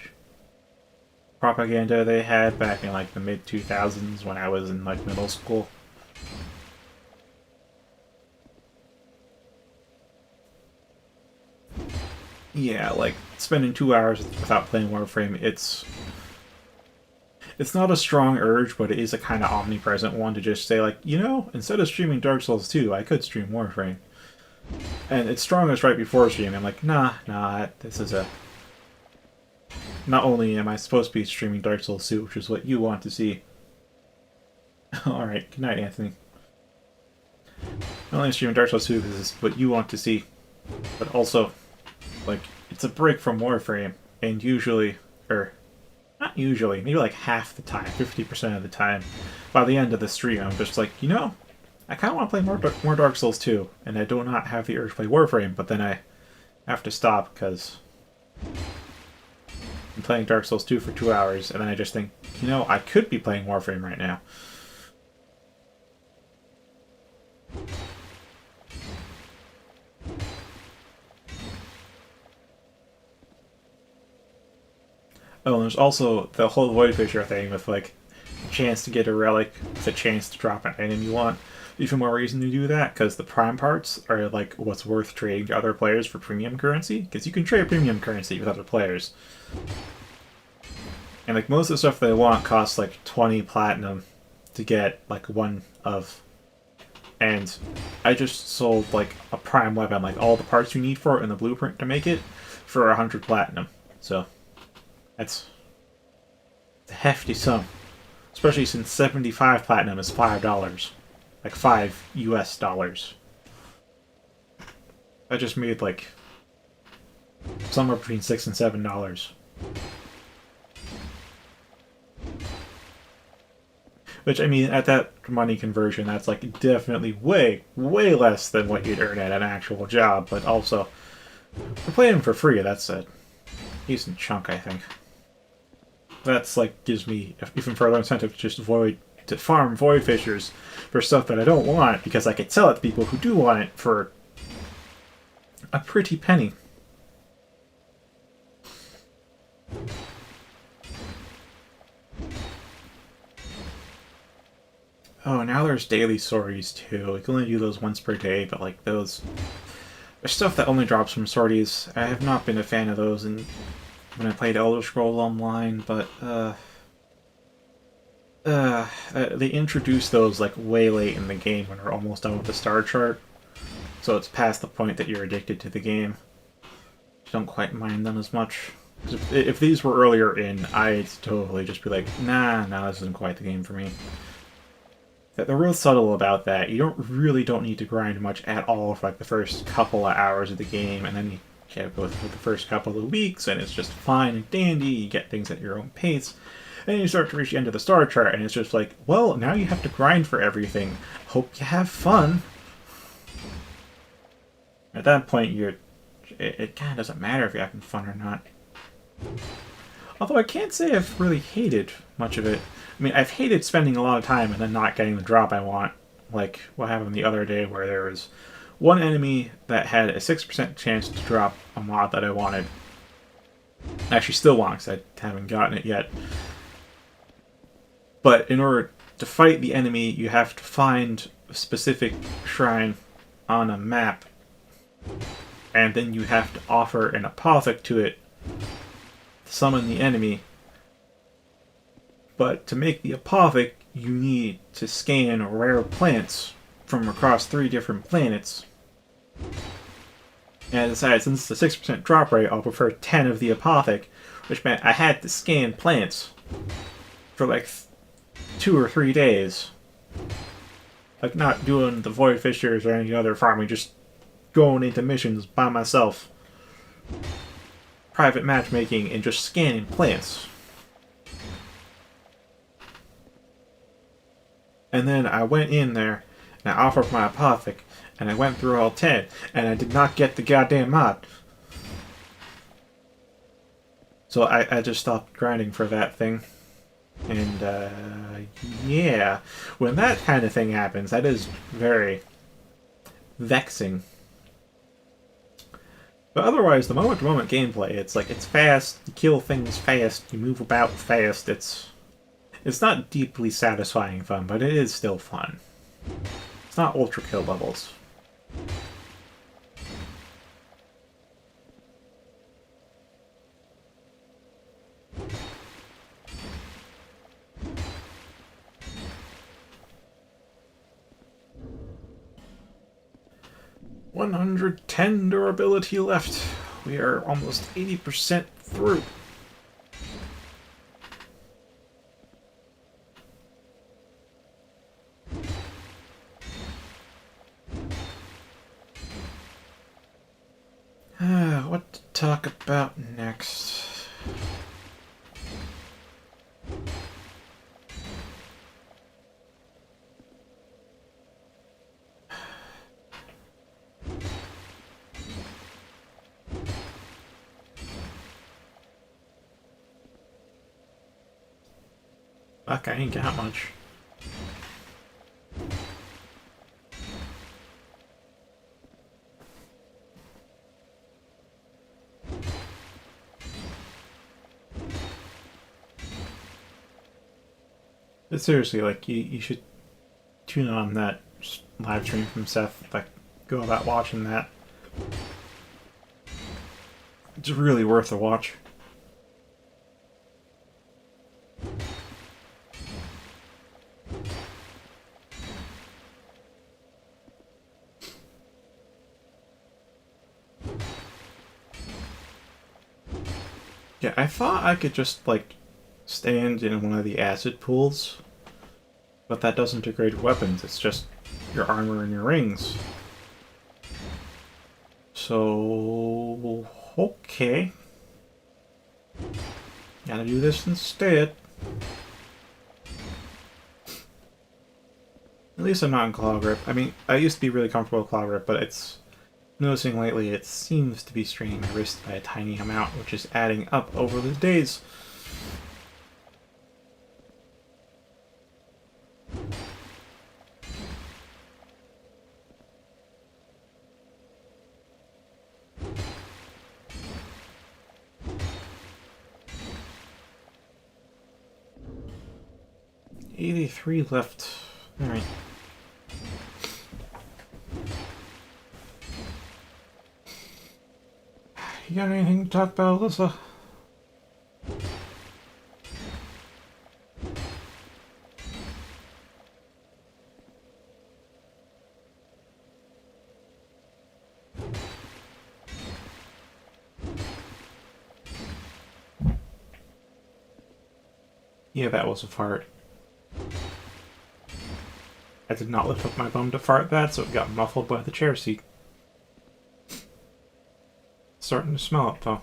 propaganda they had back in like the mid-2000s when I was in like middle school. Yeah, like spending 2 hours without playing Warframe, it's not a strong urge, but it is a kind of omnipresent one to just say like, you know, instead of streaming Dark Souls 2, I could stream Warframe. And it's strongest right before streaming. I'm like, nah, this is a... Not only am I supposed to be streaming Dark Souls 2, which is what you want to see. Alright, good night, Anthony. Not only streaming Dark Souls 2 because it's what you want to see, but also, like, it's a break from Warframe, and usually, or, not usually, maybe like half the time, 50% of the time, by the end of the stream, I'm just like, you know, I kind of want to play more Dark Souls 2, and I do not have the urge to play Warframe, but then I have to stop because... playing Dark Souls 2 for 2 hours, and then I just think, you know, I could be playing Warframe right now. Oh, and there's also the whole Void Fisher thing with, like, a chance to get a relic with a chance to drop an item you want. Even more reason to do that, because the prime parts are, like, what's worth trading to other players for premium currency, because you can trade premium currency with other players. And, like, most of the stuff they want costs, like, 20 platinum to get, like, one of. And I just sold, like, a prime weapon, like, all the parts you need for it and the blueprint to make it, for 100 platinum. So, that's a hefty sum. Especially since 75 platinum is $5. Like $5 US. I just made, like, somewhere between $6 and $7. Which, I mean, at that money conversion, that's, like, definitely way, way less than what you'd earn at an actual job. But also, for playing for free, that's a decent chunk, I think. That's, like, gives me even further incentive to just farm Void Fissures for stuff that I don't want, because I could sell it to people who do want it for a pretty penny. Oh, now there's daily sorties too. You can only do those once per day, but, like, those... There's stuff that only drops from sorties. I have not been a fan of those when I played Elder Scrolls Online, but, they introduced those, like, way late in the game when we're almost done with the star chart. So it's past the point that you're addicted to the game. You don't quite mind them as much. If these were earlier in, I'd totally just be like, nah, this isn't quite the game for me. They're real subtle about that. You don't need to grind much at all for, like, the first couple of hours of the game, and then you go through the first couple of weeks, and it's just fine and dandy. You get things at your own pace. And you start to reach the end of the star chart, and it's just like, well, now you have to grind for everything. Hope you have fun. At that point, it kind of doesn't matter if you're having fun or not. Although I can't say I've really hated much of it. I mean, I've hated spending a lot of time and then not getting the drop I want. Like what happened the other day, where there was one enemy that had a 6% chance to drop a mod that I wanted. I actually still want, because I haven't gotten it yet. But in order to fight the enemy, you have to find a specific shrine on a map. And then you have to offer an apothec to it to summon the enemy. But to make the apothec, you need to scan rare plants from across 3 different planets. And I decided, since it's a 6% drop rate, I'll prefer 10 of the apothec, which meant I had to scan plants for like 2 or 3 days. Like, not doing the Void Fissures or any other farming, just going into missions by myself. Private matchmaking and just scanning plants. And then I went in there, and I offered my apothec, and I went through all 10, and I did not get the goddamn mod. So I just stopped grinding for that thing. And, yeah. When that kind of thing happens, that is very vexing. But otherwise, the moment-to-moment gameplay, it's like, it's fast, you kill things fast, you move about fast, It's not deeply satisfying fun, but it is still fun. It's not ultra kill levels. $110 durability left. We are almost 80% through. What to talk about next? Fuck, I ain't got much. But seriously, like, you should tune on that live stream from Seth. Like, go about watching that. It's really worth a watch. Yeah, I thought I could just, like, stand in one of the acid pools, but that doesn't degrade weapons, it's just your armor and your rings. So... okay. Gotta do this instead. At least I'm not in claw grip. I mean, I used to be really comfortable with claw grip, but it's... noticing lately it seems to be straining my wrist by a tiny amount, which is adding up over the days. $83 left. Alright. You got anything to talk about, Alyssa? Yeah, that was a fart. I did not lift up my bum to fart that, so it got muffled by the chair seat. Starting to smell it, though.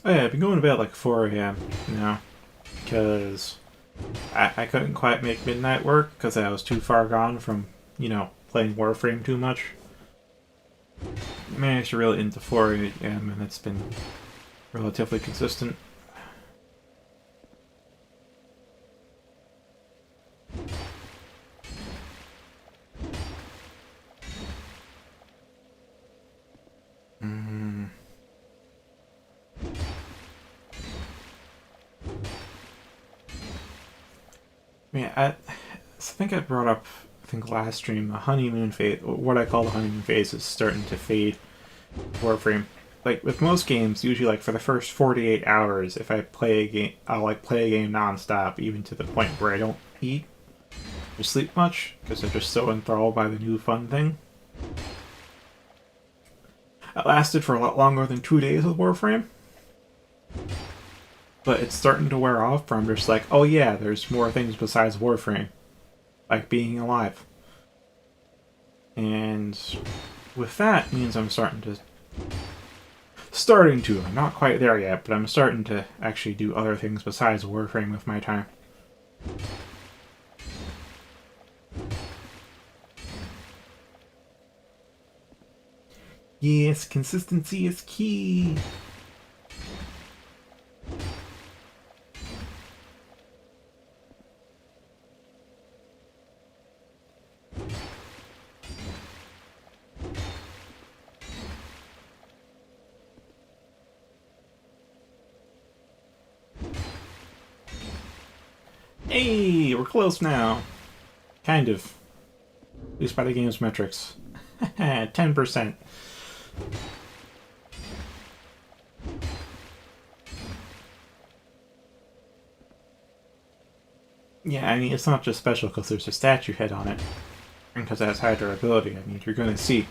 Oh yeah, I've been going to bed like 4 a.m. now, because I couldn't quite make midnight work because I was too far gone from, you know, playing Warframe too much. I managed to reel it into 4 a.m. and it's been relatively consistent. Yeah, I think I brought up, I think last stream, the honeymoon phase, what I call the honeymoon phase, is starting to fade. Warframe. Like, with most games, usually, like, for the first 48 hours, if I play a game, I'll, like, play a game non-stop, even to the point where I don't eat or sleep much, because I'm just so enthralled by the new fun thing. It lasted for a lot longer than 2 days with Warframe. But it's starting to wear off, where I'm just like, oh yeah, there's more things besides Warframe. Like being alive. And with that means I'm starting to, I'm not quite there yet, but I'm starting to actually do other things besides Warframe with my time. Yes, consistency is key. Hey, we're close now. Kind of. At least by the game's metrics. 10%. Yeah, I mean, it's not just special because there's a statue head on it. And because it has high durability. I mean, you're gonna see.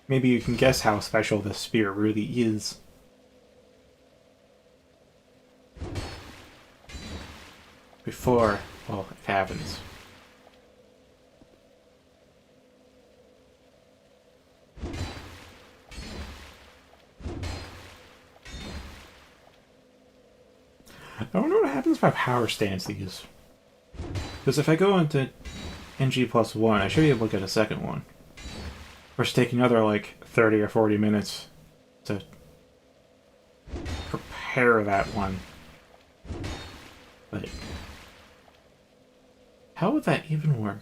Maybe you can guess how special this spear really is. Before, well, it happens. I wonder what happens if I power stance these. Because if I go into NG+1, I should be able to get a second one. Or it's taking another like 30 or 40 minutes to prepare that one. But how would that even work?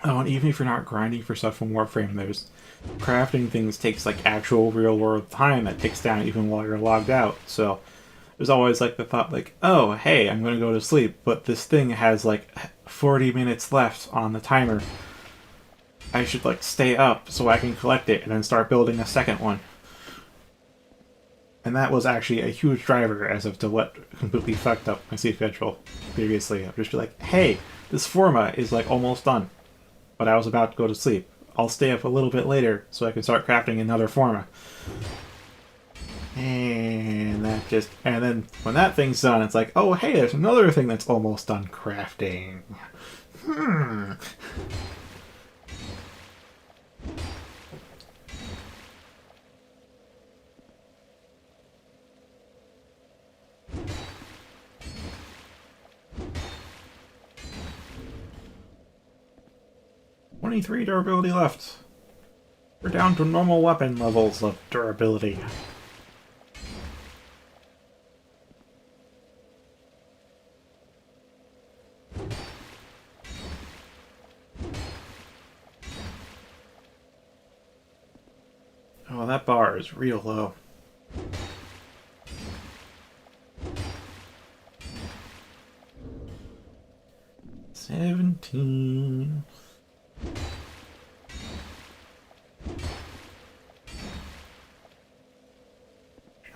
Oh, and even if you're not grinding for stuff from Warframe, there's crafting things takes like actual real world time that ticks down even while you're logged out. So there's always like the thought like, oh, hey, I'm gonna go to sleep, but this thing has like 40 minutes left on the timer. I should like stay up so I can collect it and then start building a second one. And that was actually a huge driver as of to what completely fucked up my sleep schedule previously. I'd just be like, hey, this Forma is like almost done, but I was about to go to sleep. I'll stay up a little bit later so I can start crafting another Forma. And then when that thing's done, it's like, oh hey, there's another thing that's almost done crafting. 23 durability left. We're down to normal weapon levels of durability. Oh, that bar is real low. $17.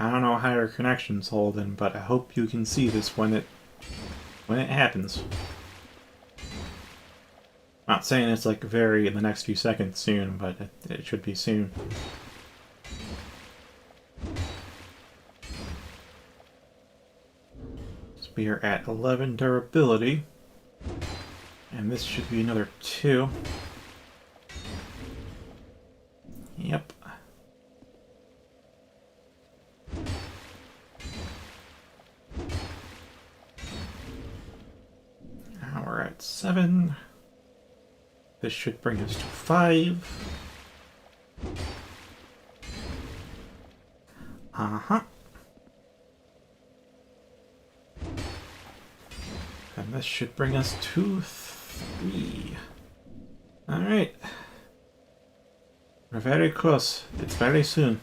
I don't know how your connection's holding, but I hope you can see this when it happens. Not saying it's like very in the next few seconds soon, but it should be soon. So we are at 11 durability, and this should be another 2. Yep. Now we're at 7. This should bring us to 5. Uh-huh. And this should bring us to 3. Alright. We're very close. It's very soon.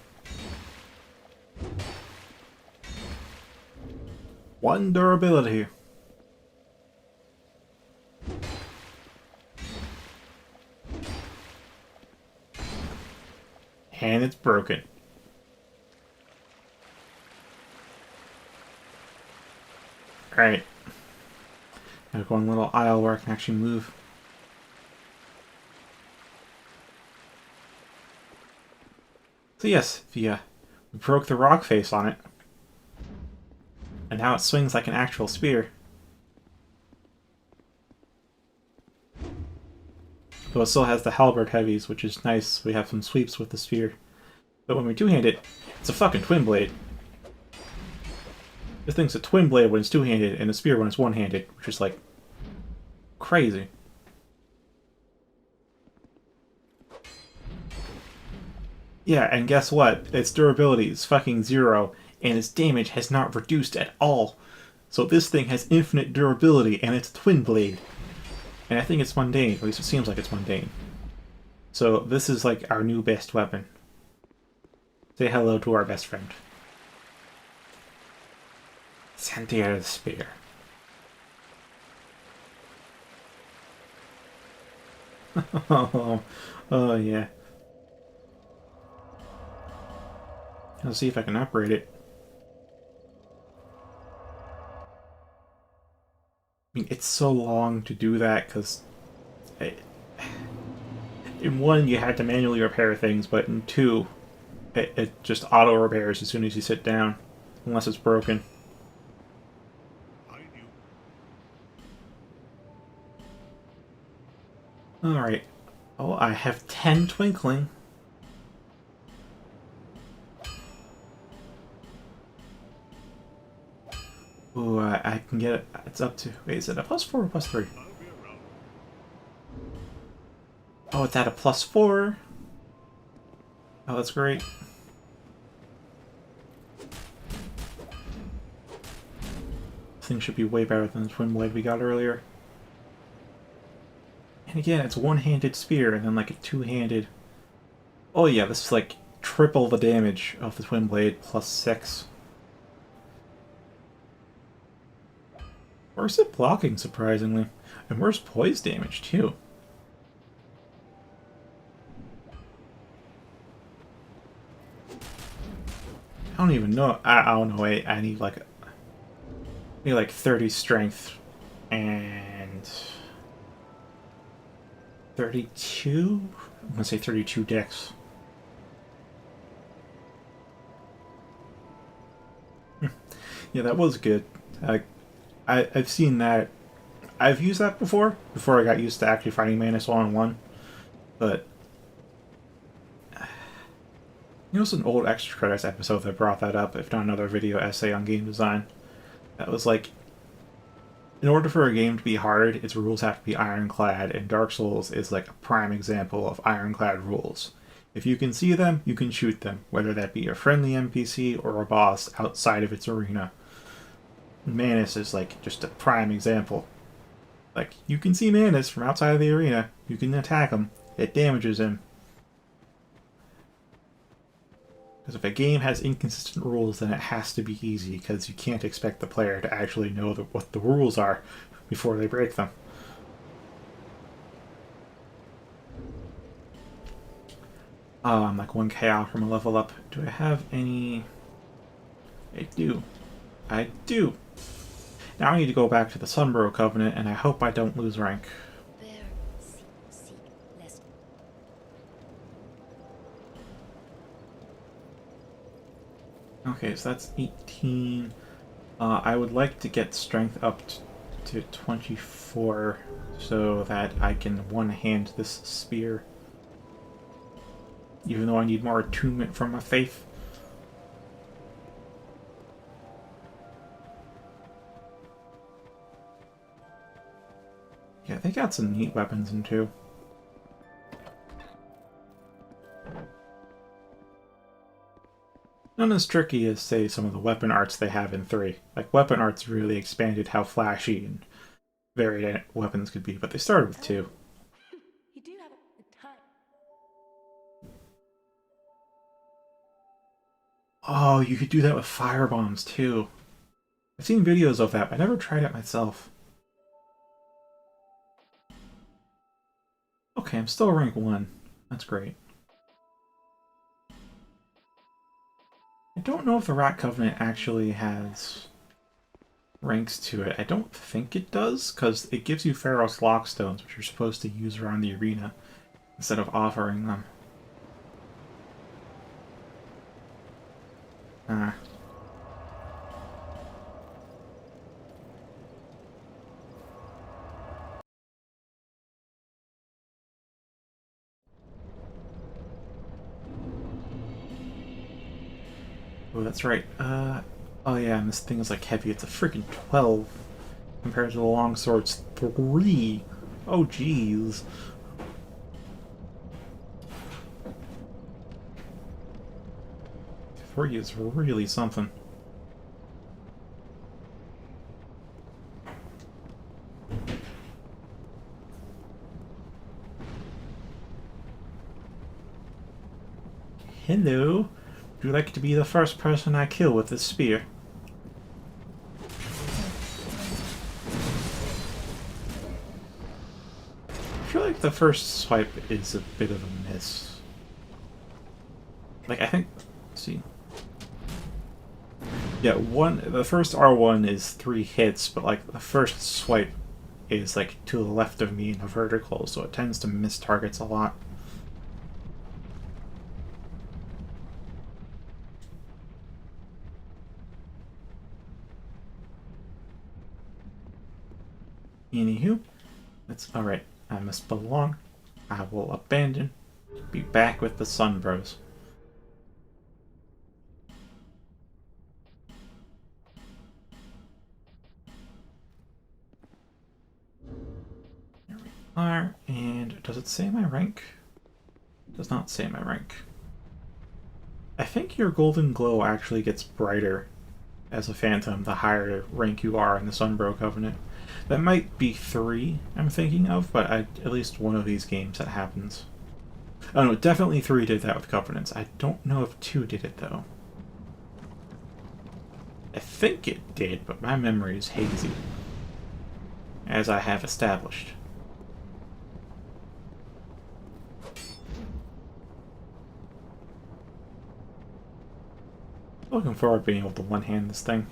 1 durability. And it's broken. Alright. Gotta go on a little aisle where I can actually move. So yes, we broke the rock face on it. And now it swings like an actual spear. Though it still has the halberd heavies, which is nice. We have some sweeps with the spear. But when we two-hand it, it's a fucking twin blade. This thing's a twin blade when it's two-handed, and a spear when it's one-handed, which is like crazy. Yeah, and guess what? Its durability is fucking 0, and its damage has not reduced at all. So this thing has infinite durability, and it's a twin blade. And I think it's mundane, at least it seems like it's mundane. So this is like our new best weapon. Say hello to our best friend. Santier the Spear. Oh yeah. Let's see if I can upgrade it. I mean, it's so long to do that because in 1 you had to manually repair things, but in 2 it just auto repairs as soon as you sit down, unless it's broken. Alright, Oh, I have 10 twinkling. Ooh, I can get it. It's up to. Wait, is it a +4 or +3? Oh, it's at a +4. Oh, that's great. Thing should be way better than the twin blade we got earlier. And again, it's one-handed spear and then like a two-handed. Oh yeah, this is like triple the damage of the twin blade +6. Where's it blocking, surprisingly? And where's poise damage, too? I don't even know. I don't know. Wait, I need like 30 strength and 32. I'm gonna say 32 dex. Yeah, that was good. I've seen that. I've used that before I got used to actually fighting Manus one-on-one. But you know, it's an old Extra Credits episode that brought that up, if not another video essay on game design. That was like, in order for a game to be hard, its rules have to be ironclad, and Dark Souls is like a prime example of ironclad rules. If you can see them, you can shoot them, whether that be a friendly NPC or a boss outside of its arena. Manus is like just a prime example. Like, you can see Manus from outside of the arena, you can attack him, it damages him. Because if a game has inconsistent rules, then it has to be easy, because you can't expect the player to actually know what the rules are before they break them. I'm like 1k out from a level up. Do I have any... I do. I do! Now I need to go back to the Sunborough Covenant, and I hope I don't lose rank. Okay, so that's 18. I would like to get strength up to 24 so that I can one-hand this spear. Even though I need more attunement from my faith. Yeah, they got some neat weapons in 2. None as tricky as, say, some of the weapon arts they have in 3. Like, weapon arts really expanded how flashy and varied weapons could be, but they started with 2. You do have a good time. Oh, you could do that with firebombs, too. I've seen videos of that, but I never tried it myself. Okay, I'm still rank 1. That's great. I don't know if the Rat Covenant actually has ranks to it. I don't think it does, because it gives you Pharos Lockstones, which you're supposed to use around the arena, instead of offering them. Oh, that's right. Oh yeah, and this thing is like heavy. It's a freaking 12 compared to the longsword's 3. Oh jeez. Three is really something. Hello. Would you like to be the first person I kill with this spear? I feel like the first swipe is a bit of a miss. Like, I think... Let's see. Yeah, the first R1 is 3 hits, but like the first swipe is like to the left of me in a vertical, so it tends to miss targets a lot. Anywho, that's alright. I must belong. I will abandon. Be back with the Sun Bros. There we are. And does it say my rank? It does not say my rank. I think your golden glow actually gets brighter as a phantom the higher rank you are in the Sunbro Covenant. That might be 3 I'm thinking of, but at least one of these games that happens. Oh no, definitely 3 did that with Covenants. I don't know if 2 did it though. I think it did, but my memory is hazy, as I have established. Looking forward to being able to one-hand this thing.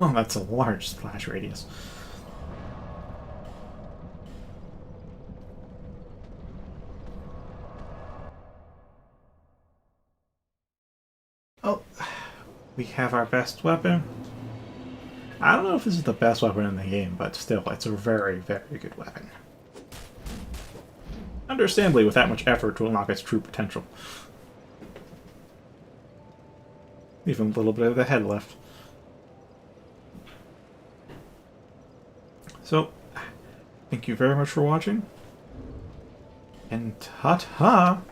Oh, that's a large splash radius. Oh, we have our best weapon. I don't know if this is the best weapon in the game, but still, it's a very, very good weapon. Understandably, with that much effort to unlock its true potential. Even a little bit of the head left. So, thank you very much for watching. And ta-ta!